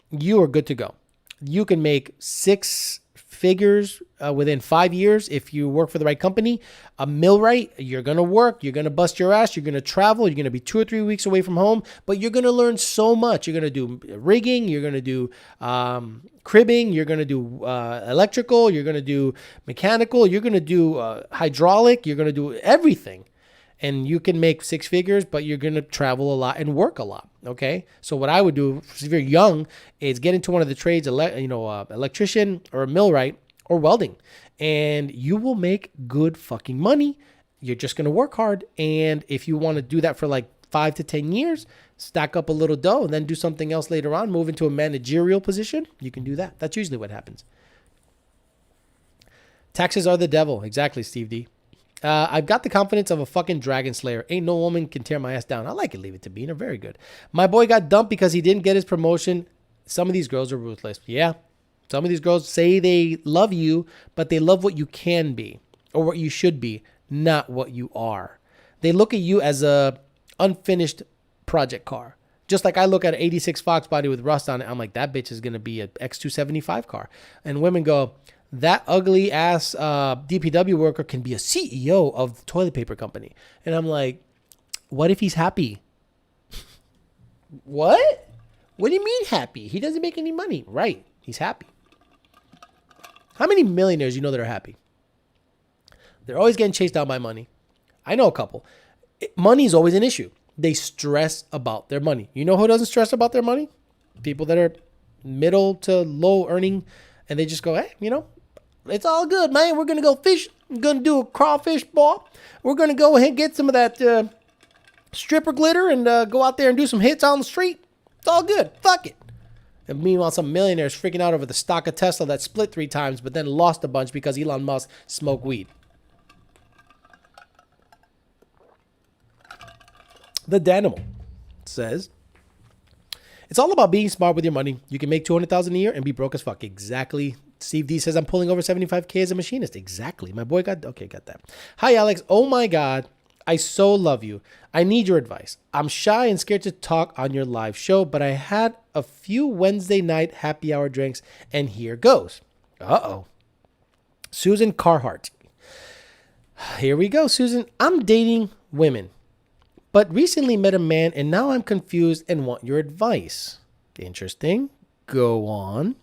you are good to go. You can make 6 figures within 5 years if you work for the right company. A millwright, you're going to work, you're going to bust your ass, you're going to travel, you're going to be 2 or 3 weeks away from home, but you're going to learn so much. You're going to do rigging, you're going to do cribbing, you're going to do electrical, you're going to do mechanical, you're going to do hydraulic, you're going to do everything. And you can make 6 figures, but you're going to travel a lot and work a lot. Okay. So what I would do if you're young is get into one of the trades, electrician or a millwright or welding, and you will make good fucking money. You're just going to work hard. And if you want to do that for like 5 to 10 years, stack up a little dough and then do something else later on, move into a managerial position, you can do that. That's usually what happens. Taxes are the devil. Exactly, Steve D. I've got the confidence of a fucking dragon slayer. Ain't no woman can tear my ass down. I like it. Leave it to Beaner. Very good. My boy got dumped because he didn't get his promotion. Some of these girls are ruthless. Yeah. Some of these girls say they love you, but they love what you can be or what you should be, not what you are. They look at you as a unfinished project car. Just like I look at an 86 Fox body with rust on it. I'm like, that bitch is going to be an X275 car. And women go, that ugly ass DPW worker can be a CEO of the toilet paper company. And I'm like, what if he's happy? What? What do you mean happy? He doesn't make any money. Right. He's happy. How many millionaires you know that are happy? They're always getting chased down by money. I know a couple. Money is always an issue. They stress about their money. You know who doesn't stress about their money? People that are middle to low earning, and they just go, hey, it's all good, man. We're going to go fish. We're going to do a crawfish ball. We're going to go ahead and get some of that stripper glitter and go out there and do some hits on the street. It's all good. Fuck it. And meanwhile, some millionaires freaking out over the stock of Tesla that split 3 times but then lost a bunch because Elon Musk smoked weed. The Danimal says, it's all about being smart with your money. You can make $200,000 a year and be broke as fuck. Exactly. Steve D says, I'm pulling over 75K as a machinist. Exactly. My boy got that. Hi, Alex. Oh my God. I so love you. I need your advice. I'm shy and scared to talk on your live show, but I had a few Wednesday night happy hour drinks, and here goes. Uh-oh. Susan Carhart. Here we go, Susan. I'm dating women, but recently met a man, and now I'm confused and want your advice. Interesting. Go on.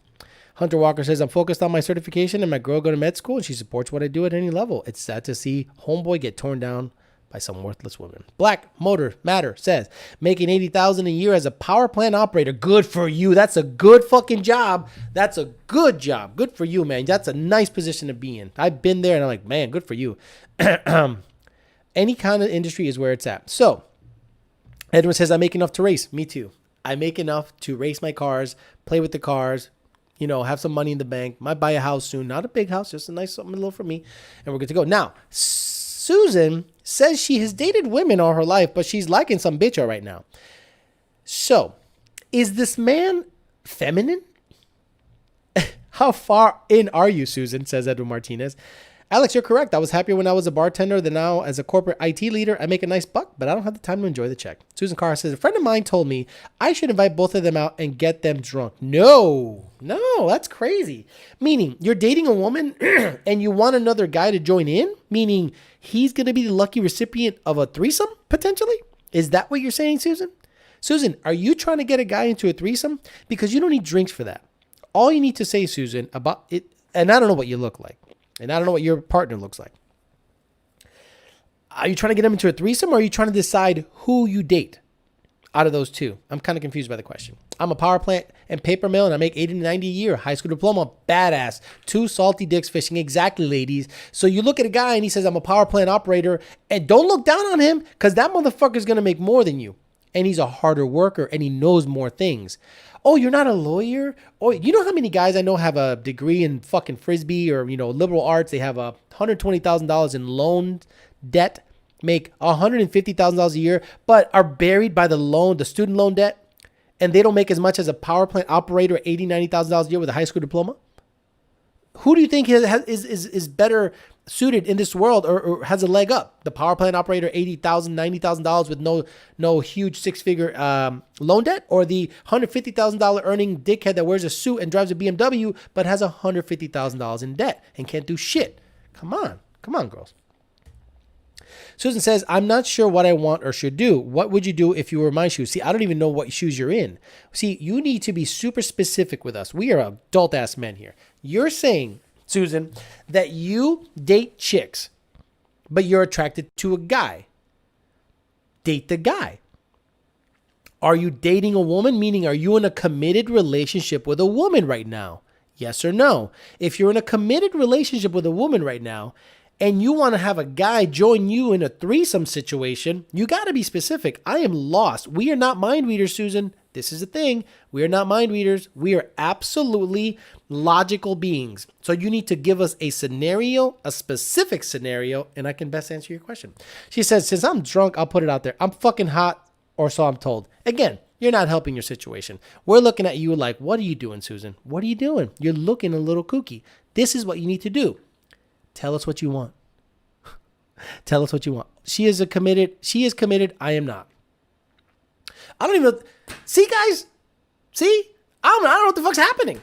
Hunter Walker says, I'm focused on my certification and my girl go to med school and she supports what I do at any level. It's sad to see homeboy get torn down by some worthless women. Black Motor Matter says, making $80,000 a year as a power plant operator. Good for you. That's a good fucking job. That's a good job. Good for you, man. That's a nice position to be in. I've been there and I'm like, man, good for you. Any kind of industry is where it's at. So Edwin says, I make enough to race. Me too. I make enough to race my cars, play with the cars, have some money in the bank. Might buy a house soon. Not a big house, just a nice something little for me. And we're good to go. Now, Susan says she has dated women all her life, but she's liking some bitch right now. So, is this man feminine? How far in are you, Susan? Says Edwin Martinez. Alex, you're correct. I was happier when I was a bartender than now as a corporate IT leader. I make a nice buck, but I don't have the time to enjoy the check. Susan Carr says, a friend of mine told me I should invite both of them out and get them drunk. No, that's crazy. Meaning you're dating a woman and you want another guy to join in? Meaning he's going to be the lucky recipient of a threesome, potentially? Is that what you're saying, Susan? Susan, are you trying to get a guy into a threesome? Because you don't need drinks for that. All you need to say, Susan, about it, and I don't know what you look like. And I don't know what your partner looks like. Are you trying to get them into a threesome or are you trying to decide who you date out of those two? I'm kind of confused by the question. I'm a power plant and paper mill and I make $80 to $90 a year. High school diploma, badass. 2 salty dicks fishing. Exactly, ladies. So you look at a guy and he says, I'm a power plant operator, and don't look down on him because that motherfucker's going to make more than you. and he's a harder worker and he knows more things. Oh, you're not a lawyer? Oh, you know how many guys I know have a degree in fucking Frisbee or, liberal arts? They have $120,000 in loan debt, make $150,000 a year, but are buried by the student loan debt, and they don't make as much as a power plant operator at $90,000 a year with a high school diploma? Who do you think is better suited in this world or has a leg up? The power plant operator, $80,000, $90,000 with no huge six-figure loan debt, or the $150,000 earning dickhead that wears a suit and drives a BMW but has $150,000 in debt and can't do shit? Come on, girls. Susan says, I'm not sure what I want or should do. What would you do if you were my shoes? See, I don't even know what shoes you're in. See, you need to be super specific with us. We are adult-ass men here. You're saying, Susan, that you date chicks, but you're attracted to a guy. Date the guy. Are you dating a woman? Meaning, are you in a committed relationship with a woman right now? Yes or no? If you're in a committed relationship with a woman right now, and you want to have a guy join you in a threesome situation, you got to be specific. I am lost. We are not mind readers, Susan. This is the thing. We are not mind readers. We are absolutely logical beings. So you need to give us a scenario, a specific scenario, and I can best answer your question. She says, since I'm drunk, I'll put it out there. I'm fucking hot, or so I'm told. Again, you're not helping your situation. We're looking at you like, what are you doing, Susan? What are you doing? You're looking a little kooky. This is what you need to do. Tell us what you want. Tell us what you want. She is committed. I am not. I don't even see, guys. See, I don't know what the fuck's happening.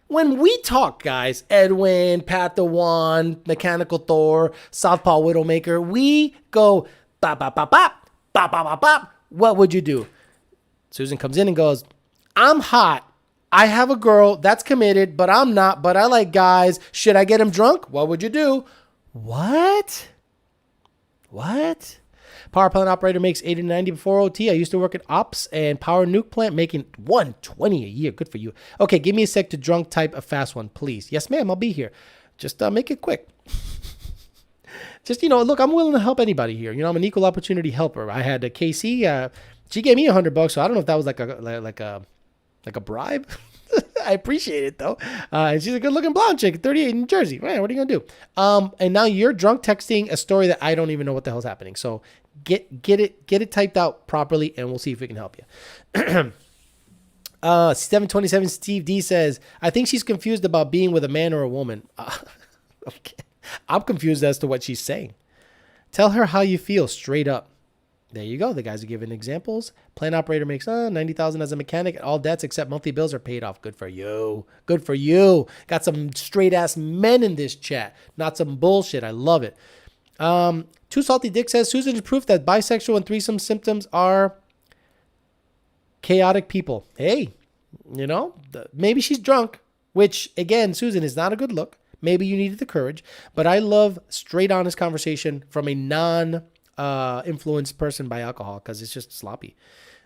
When we talk, guys, Edwin, Pat the One, Mechanical Thor, Southpaw Widowmaker, we go bop, bop, bop, bop, bop, bop, bop, bop. What would you do? Susan comes in and goes, I'm hot. I have a girl that's committed, but I'm not, but I like guys. Should I get him drunk? What would you do? What? Power plant operator makes 80 to 90 before OT. I used to work at ops and power nuke plant making $120 a year. Good for you. Okay, give me a sec to drunk type a fast one, please. Yes, ma'am, I'll be here. Just make it quick. Just, look, I'm willing to help anybody here. I'm an equal opportunity helper. I had a KC. She gave me $100, so I don't know if that was like a bribe. I appreciate it though. And she's a good looking blonde chick, 38 in New Jersey. Man, what are you gonna do? And now you're drunk texting a story that I don't even know what the hell's happening. So get it typed out properly, and we'll see if we can help you. 727 Steve D says, I think she's confused about being with a man or a woman. Okay. I'm confused as to what she's saying. Tell her how you feel straight up. There you go. The guys are giving examples. Plant operator makes $90,000 as a mechanic. All debts except monthly bills are paid off. Good for you. Good for you. Got some straight ass men in this chat. Not some bullshit. I love it. Too Salty Dick says, Susan is proof that bisexual and threesome symptoms are chaotic people. Hey, maybe she's drunk, which again, Susan, is not a good look. Maybe you needed the courage, but I love straight honest conversation from a influenced person by alcohol, because it's just sloppy.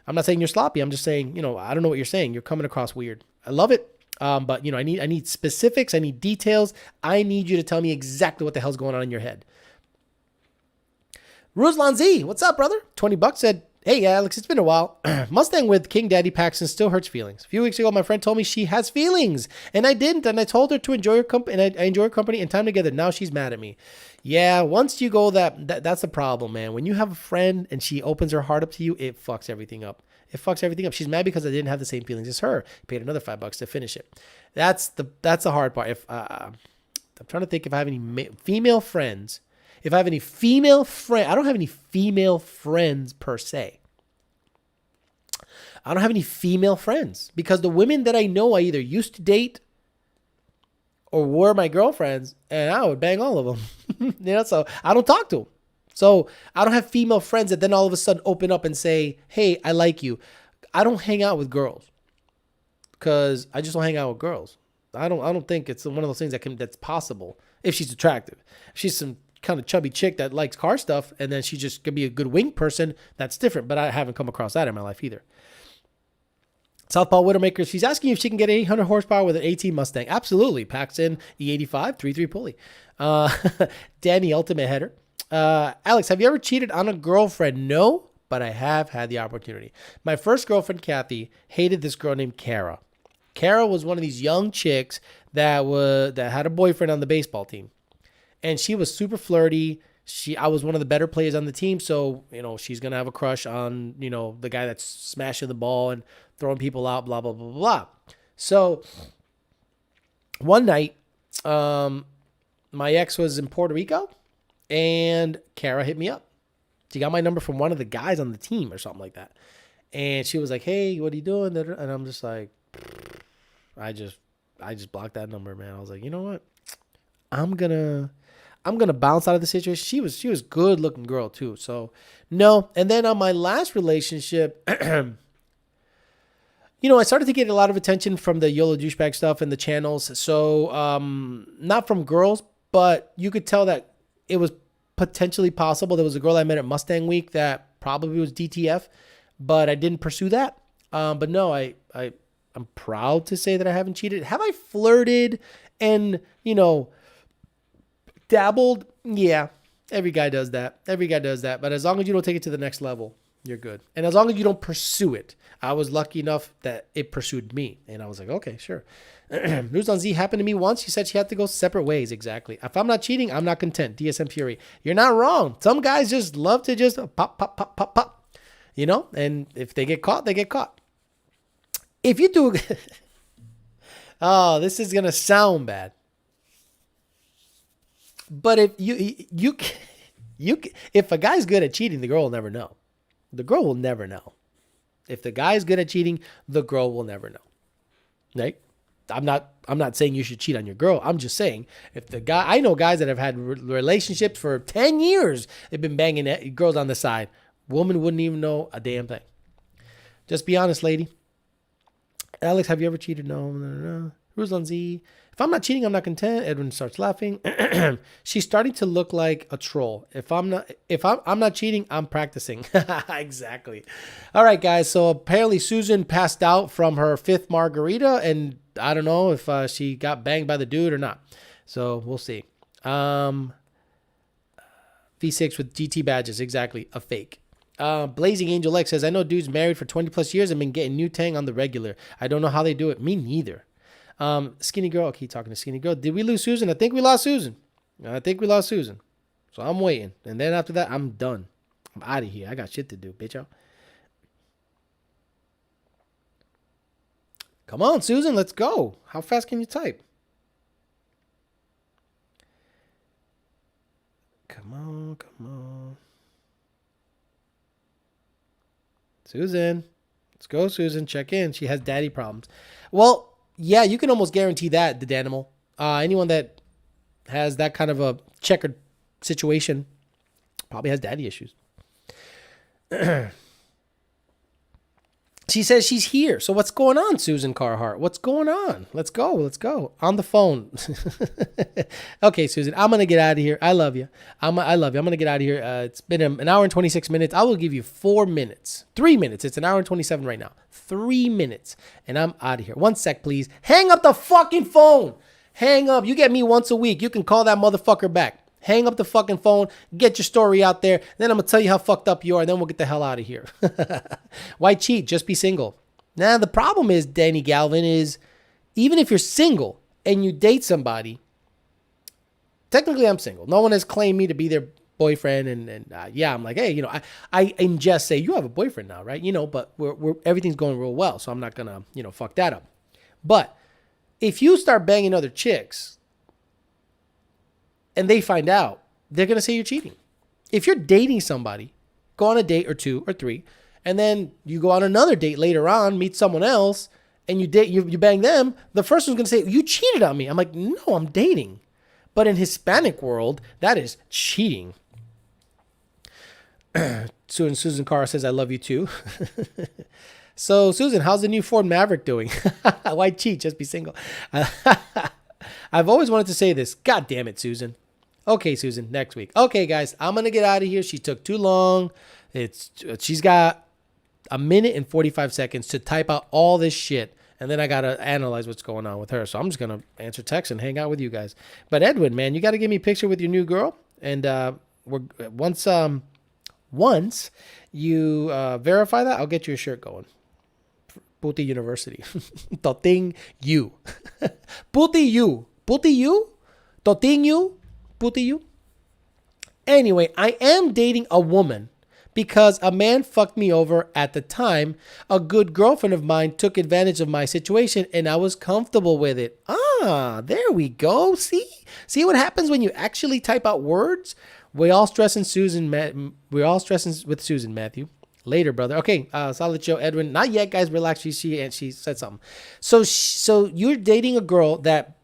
I'm not saying you're sloppy. I'm just saying, I don't know what you're saying. You're coming across weird. I love it. But I need specifics. I need details. I need you to tell me exactly what the hell's going on in your head. Ruslan Z, what's up, brother? $20 said, hey, Alex, it's been a while. Mustang with King Daddy Paxton still hurts feelings. A few weeks ago, my friend told me she has feelings, and I didn't. And I told her to enjoy her company, and I enjoy her company and time together. Now she's mad at me. Yeah, once you go that's the problem, man. When you have a friend and she opens her heart up to you, it fucks everything up. She's mad because I didn't have the same feelings as her. Paid another $5 to finish it. That's the hard part. I'm trying to think if I have any female friends. If I have any female friend, I don't have any female friends per se. I don't have any female friends because the women that I know I either used to date or were my girlfriends, and I would bang all of them. So I don't talk to them. So I don't have female friends that then all of a sudden open up and say, hey, I like you. I don't hang out with girls because I just don't hang out with girls. I don't think it's one of those things that's possible if she's attractive. If she's some kind of chubby chick that likes car stuff and then she just could be a good wing person, that's different. But I haven't come across that in my life either. Southpaw Widowmaker, she's asking if she can get 800 horsepower with an 18 Mustang. Absolutely. Paxton E85, 3.3 pulley. Danny, Ultimate Header. Alex, have you ever cheated on a girlfriend? No, but I have had the opportunity. My first girlfriend, Kathy, hated this girl named Kara. Kara was one of these young chicks that had a boyfriend on the baseball team. And she was super flirty. I was one of the better players on the team, so she's gonna have a crush on the guy that's smashing the ball and throwing people out, blah blah blah blah blah. So one night, my ex was in Puerto Rico, and Kara hit me up. She got my number from one of the guys on the team or something like that, and she was like, "Hey, what are you doing?" And I'm just like, I just blocked that number, man. I was like, you know what? I'm gonna bounce out of the situation. She was good looking girl too. So no. And then on my last relationship, I started to get a lot of attention from the YOLO douchebag stuff and the channels. So not from girls, but you could tell that it was potentially possible. There was a girl I met at Mustang Week that probably was DTF, but I didn't pursue that. But no, I'm proud to say that I haven't cheated. Have I flirted and dabbled? Yeah, every guy does that. But as long as you don't take it to the next level, you're good. And as long as you don't pursue it. I was lucky enough that it pursued me. And I was like, okay, sure. News on Z happened to me once. She said she had to go separate ways. Exactly. If I'm not cheating, I'm not content. DSM Fury. You're not wrong. Some guys just love to just pop, pop, pop, pop, pop. And if they get caught, they get caught. If you do... Oh, this is going to sound bad. But if if a guy's good at cheating, the girl will never know. The girl will never know. If the guy's good at cheating, the girl will never know. Right? I'm not saying you should cheat on your girl. I'm just saying if the guy, I know guys that have had relationships for 10 years. They've been banging girls on the side. Woman wouldn't even know a damn thing. Just be honest, lady. Alex, have you ever cheated? No. Who's on Z? If I'm not cheating, I'm not content. Edwin starts laughing. She's starting to look like a troll. If I'm not cheating, I'm practicing. Exactly. All right, guys. So apparently Susan passed out from her 5th margarita, and I don't know if she got banged by the dude or not. So we'll see. V6 with GT badges. Exactly. A fake. Blazing Angel X says, I know dudes married for 20 plus years and been getting new tang on the regular. I don't know how they do it. Me neither. Skinny girl. I'll keep talking to skinny girl. Did we lose Susan? I think we lost Susan. So I'm waiting. And then after that, I'm done. I'm out of here. I got shit to do, bitch. Come on, Susan. Let's go. How fast can you type? Come on. Susan. Let's go, Susan. Check in. She has daddy problems. Well, yeah, you can almost guarantee that, the Danimal. Anyone that has that kind of a checkered situation probably has daddy issues. She says she's here. So what's going on, Susan Carhart? What's going on? Let's go. On the phone. Okay, Susan, I'm going to get out of here. I love you. I love you. I'm going to get out of here. It's been an hour and 26 minutes. I will give you 4 minutes. 3 minutes. It's an hour and 27 right now. 3 minutes. And I'm out of here. 1 sec, please. Hang up the fucking phone. Hang up. You get me once a week. You can call that motherfucker back. Hang up the fucking phone, get your story out there. Then I'm going to tell you how fucked up you are, and then we'll get the hell out of here. Why cheat? Just be single. Now, the problem is, Danny Galvin, is even if you're single and you date somebody, technically I'm single. No one has claimed me to be their boyfriend. And yeah, I'm like, hey, I ingest say, you have a boyfriend now, right? But we're everything's going real well, so I'm not going to, fuck that up. But if you start banging other chicks, and they find out, they're going to say you're cheating. If you're dating somebody, go on a date or 2 or 3, and then you go on another date later on, meet someone else, and you bang them, the first one's going to say, you cheated on me. I'm like, no, I'm dating. But in Hispanic world, that is cheating. Susan Carr says, I love you too. So, Susan, how's the new Ford Maverick doing? Why cheat? Just be single. I've always wanted to say this. God damn it, Susan. Okay, Susan, next week. Okay, guys, I'm going to get out of here. She took too long. She's got 1 minute and 45 seconds to type out all this shit. And then I got to analyze what's going on with her. So I'm just going to answer texts and hang out with you guys. But Edwin, man, you got to give me a picture with your new girl. And once Once you verify that, I'll get you a shirt going. Puti University. Toting you. Puti you. Puti you? Toting you? Puti you? Anyway, I am dating a woman because a man fucked me over at the time. A good girlfriend of mine took advantage of my situation and I was comfortable with it. Ah, there we go. See what happens when you actually type out words? We all stressing with Susan, Matthew. Later, brother. Okay, solid show, Edwin. Not yet, guys. Relax. She said something. So you're dating a girl that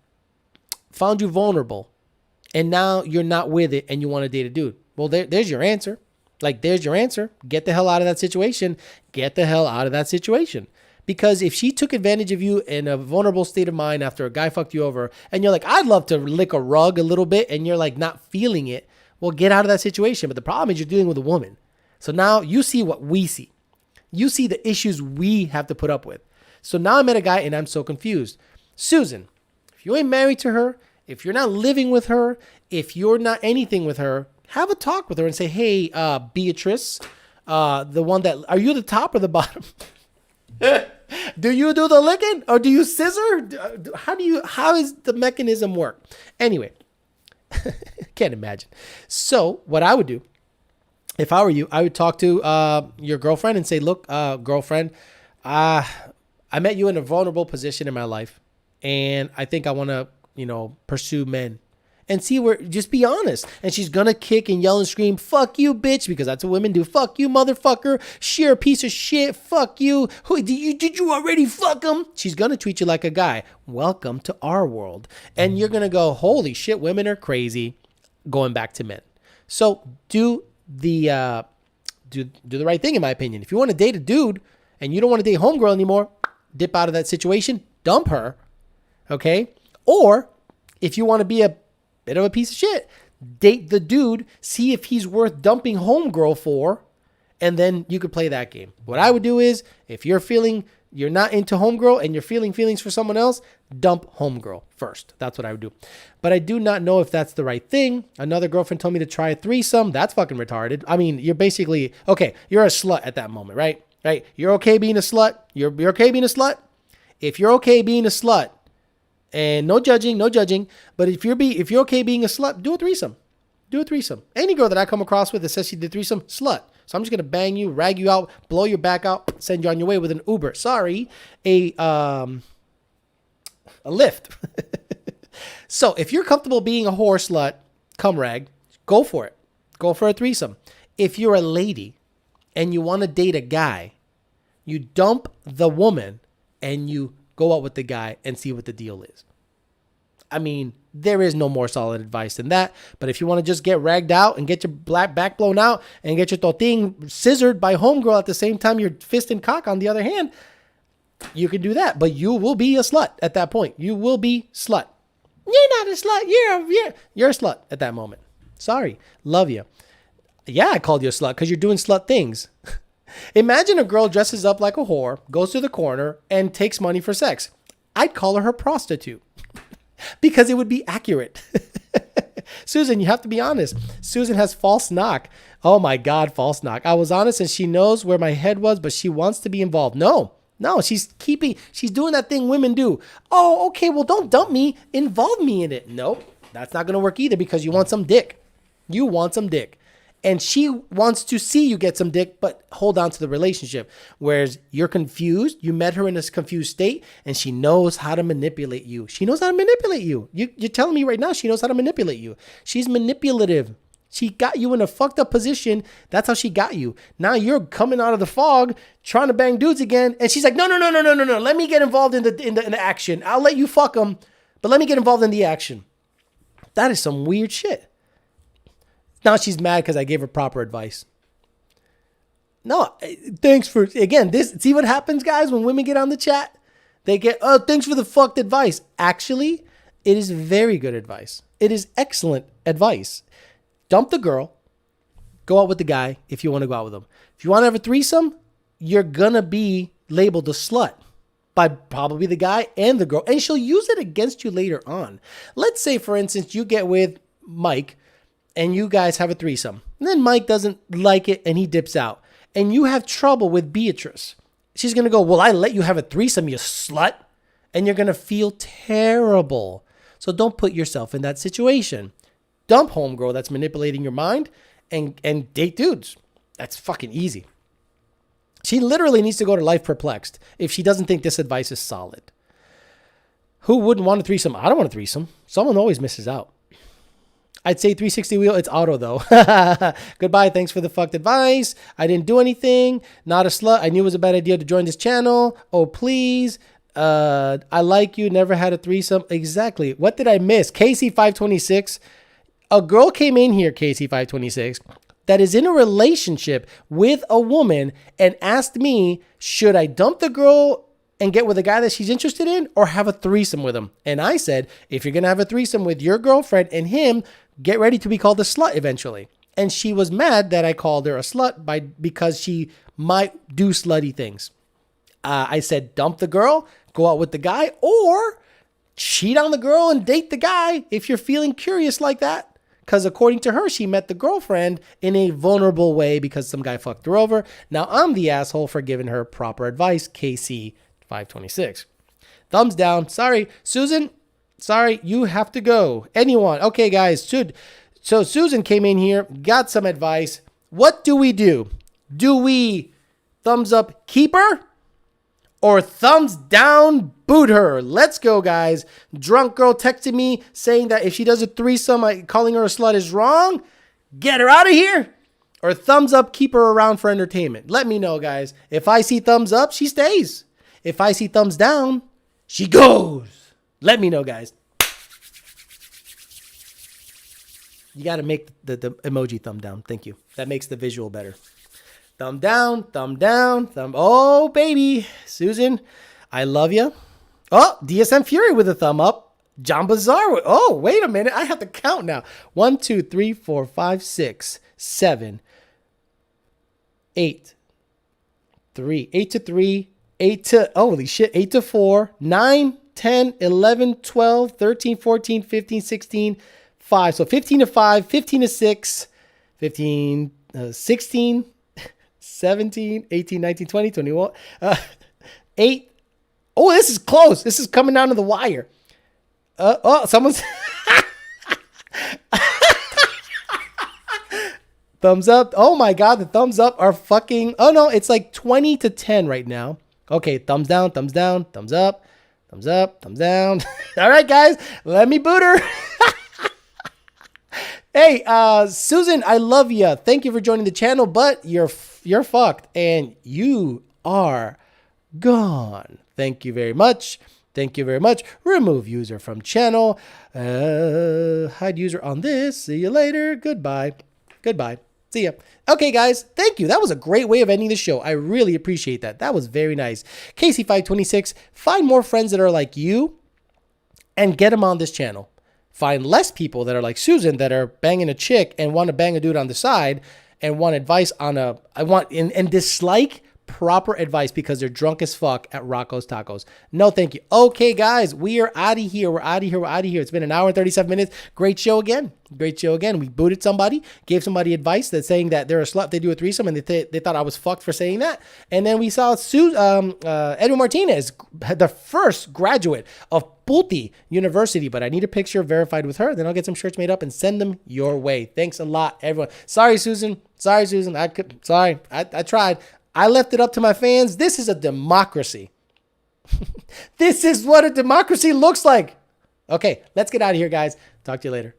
found you vulnerable, and now you're not with it, and you want to date a dude. Well, there's your answer. There's your answer. Get the hell out of that situation. Get the hell out of that situation. Because if she took advantage of you in a vulnerable state of mind after a guy fucked you over, and you're like, I'd love to lick a rug a little bit, and you're like not feeling it, well, get out of that situation. But the problem is you're dealing with a woman. So now you see what we see. You see the issues we have to put up with. So now I met a guy and I'm so confused. Susan, if you ain't married to her, if you're not living with her, if you're not anything with her, have a talk with her and say, hey, Beatrice, are you the top or the bottom? Do you do the licking or do you scissor? How does the mechanism work? Anyway, can't imagine. So what I would do, if I were you, I would talk to your girlfriend and say, look, girlfriend, I met you in a vulnerable position in my life. And I think I want to, pursue men and just be honest. And she's going to kick and yell and scream, fuck you, bitch, because that's what women do. Fuck you, motherfucker. Sheer piece of shit. Fuck you. Did you already fuck him? She's going to treat you like a guy. Welcome to our world. And you're going to go, holy shit, women are crazy. Going back to men. So do the right thing, in my opinion. If you want to date a dude and you don't want to date homegirl anymore, dip out of that situation, dump her, okay? Or if you want to be a bit of a piece of shit, date the dude, see if he's worth dumping homegirl for, and then you could play that game. What I would do is, if you're not into homegirl and you're feeling feelings for someone else, dump homegirl first. That's what I would do. But I do not know if that's the right thing. Another girlfriend told me to try a threesome. That's fucking retarded. I mean, you're basically, okay, you're a slut at that moment, right? Right? You're okay being a slut? You're okay being a slut? If you're okay being a slut, and no judging, but if you're okay being a slut, do a threesome. Do a threesome. Any girl that I come across with that says she did threesome, slut. So I'm just going to bang you, rag you out, blow your back out, send you on your way with an Uber. Sorry, a lift. So if you're comfortable being a whore, slut, cum rag, go for it. Go for a threesome. If you're a lady and you want to date a guy, you dump the woman and you go out with the guy and see what the deal is. I mean, there is no more solid advice than that. But if you want to just get ragged out and get your back blown out and get your toting scissored by homegirl at the same time you're fisting cock on the other hand, you can do that. But you will be a slut at that point. You will be slut. You're not a slut. You're a slut at that moment. Sorry. Love you. Yeah, I called you a slut because you're doing slut things. Imagine a girl dresses up like a whore, goes to the corner, and takes money for sex. I'd call her prostitute because it would be accurate. Susan, you have to be honest. Susan has false knock. Oh my God, false knock. I was honest and she knows where my head was, but she wants to be involved. No, she's doing that thing women do. Oh, okay, well, don't dump me. Involve me in it. Nope, that's not going to work either because you want some dick. You want some dick. And she wants to see you get some dick, but hold on to the relationship. Whereas you're confused. You met her in this confused state, and she knows how to manipulate you. She knows how to manipulate you. You're telling me right now she knows how to manipulate you. She's manipulative. She got you in a fucked up position. That's how she got you. Now you're coming out of the fog, trying to bang dudes again, and she's like, no. Let me get involved in the action. I'll let you fuck them, but let me get involved in the action. That is some weird shit. Now she's mad because I gave her proper advice. No, thanks for, again, see what happens, guys, when women get on the chat? They get, oh, thanks for the fucked advice. Actually, it is very good advice. It is excellent advice. Dump the girl. Go out with the guy if you want to go out with him. If you want to have a threesome, you're going to be labeled a slut by probably the guy and the girl. And she'll use it against you later on. Let's say, for instance, you get with Mike, and you guys have a threesome. And then Mike doesn't like it and he dips out. And you have trouble with Beatrice. She's going to go, well, I let you have a threesome, you slut. And you're going to feel terrible. So don't put yourself in that situation. Dump homegirl that's manipulating your mind and date dudes. That's fucking easy. She literally needs to go to Life Perplexed if she doesn't think this advice is solid. Who wouldn't want a threesome? I don't want a threesome. Someone always misses out. I'd say 360 wheel. It's auto, though. Goodbye. Thanks for the fucked advice. I didn't do anything. Not a slut. I knew it was a bad idea to join this channel. Oh, please. I like you. Never had a threesome. Exactly. What did I miss? KC526. A girl came in here, KC526, that is in a relationship with a woman and asked me, should I dump the girl and get with a guy that she's interested in or have a threesome with him? And I said, if you're going to have a threesome with your girlfriend and him, get ready to be called a slut eventually. And she was mad that I called her a slut because she might do slutty things. I said, dump the girl, go out with the guy, or cheat on the girl and date the guy if you're feeling curious like that. Because according to her, she met the girlfriend in a vulnerable way because some guy fucked her over. Now I'm the asshole for giving her proper advice, KC526. Thumbs down. Sorry, Susan. Sorry, you have to go. Anyone? Okay, guys. So Susan came in here, got some advice. What do? Do we thumbs up keep her or thumbs down boot her? Let's go, guys. Drunk girl texted me saying that if she does a threesome, calling her a slut is wrong. Get her out of here. Or thumbs up, keep her around for entertainment. Let me know, guys. If I see thumbs up, she stays. If I see thumbs down, she goes. Let me know, guys. You got to make the emoji thumb down. Thank you. That makes the visual better. Thumb down, thumb down, thumb. Oh, baby. Susan, I love you. Oh, DSM Fury with a thumb up. John Bazaar. Oh, wait a minute. I have to count now. 1, 2, 3, 4, 5, 6, 7, 8. 8 to 3. 8 to, holy shit, 8 to 4. 9, 10, 11, 12, 13, 14, 15, 16, 5. So 15 to 5, 15 to 6, 15, 16, 17, 18, 19, 20, 21, 8. Oh, this is close. This is coming down to the wire. Someone's thumbs up. Oh my God, the thumbs up are fucking, oh no, it's like 20 to 10 right now. Okay, thumbs down, thumbs down, thumbs up, thumbs up, thumbs down. All right, guys, let me boot her. Hey, Susan, I love you. Thank you for joining the channel, but you're fucked and you are gone. Thank you very much. Thank you very much. Remove user from channel. Hide user on this. See you later. Goodbye. Goodbye. See ya. Okay, guys. Thank you. That was a great way of ending the show. I really appreciate that. That was very nice. KC526, find more friends that are like you and get them on this channel. Find less people that are like Susan that are banging a chick and want to bang a dude on the side and want advice on and dislike proper advice because they're drunk as fuck at Rocco's Tacos. No, thank you. Okay, guys, we are out of here. We're out of here. We're out of here. It's been an hour and 37 minutes. Great show again. Great show again. We booted somebody, gave somebody advice that's saying that they're a slut. They do a threesome, and they thought I was fucked for saying that. And then we saw Edwin Martinez, the first graduate of Pulte University, but I need a picture verified with her. Then I'll get some shirts made up and send them your way. Thanks a lot, everyone. Sorry, Susan. Sorry, Susan. I tried. I left it up to my fans. This is a democracy. This is what a democracy looks like. Okay, let's get out of here, guys. Talk to you later.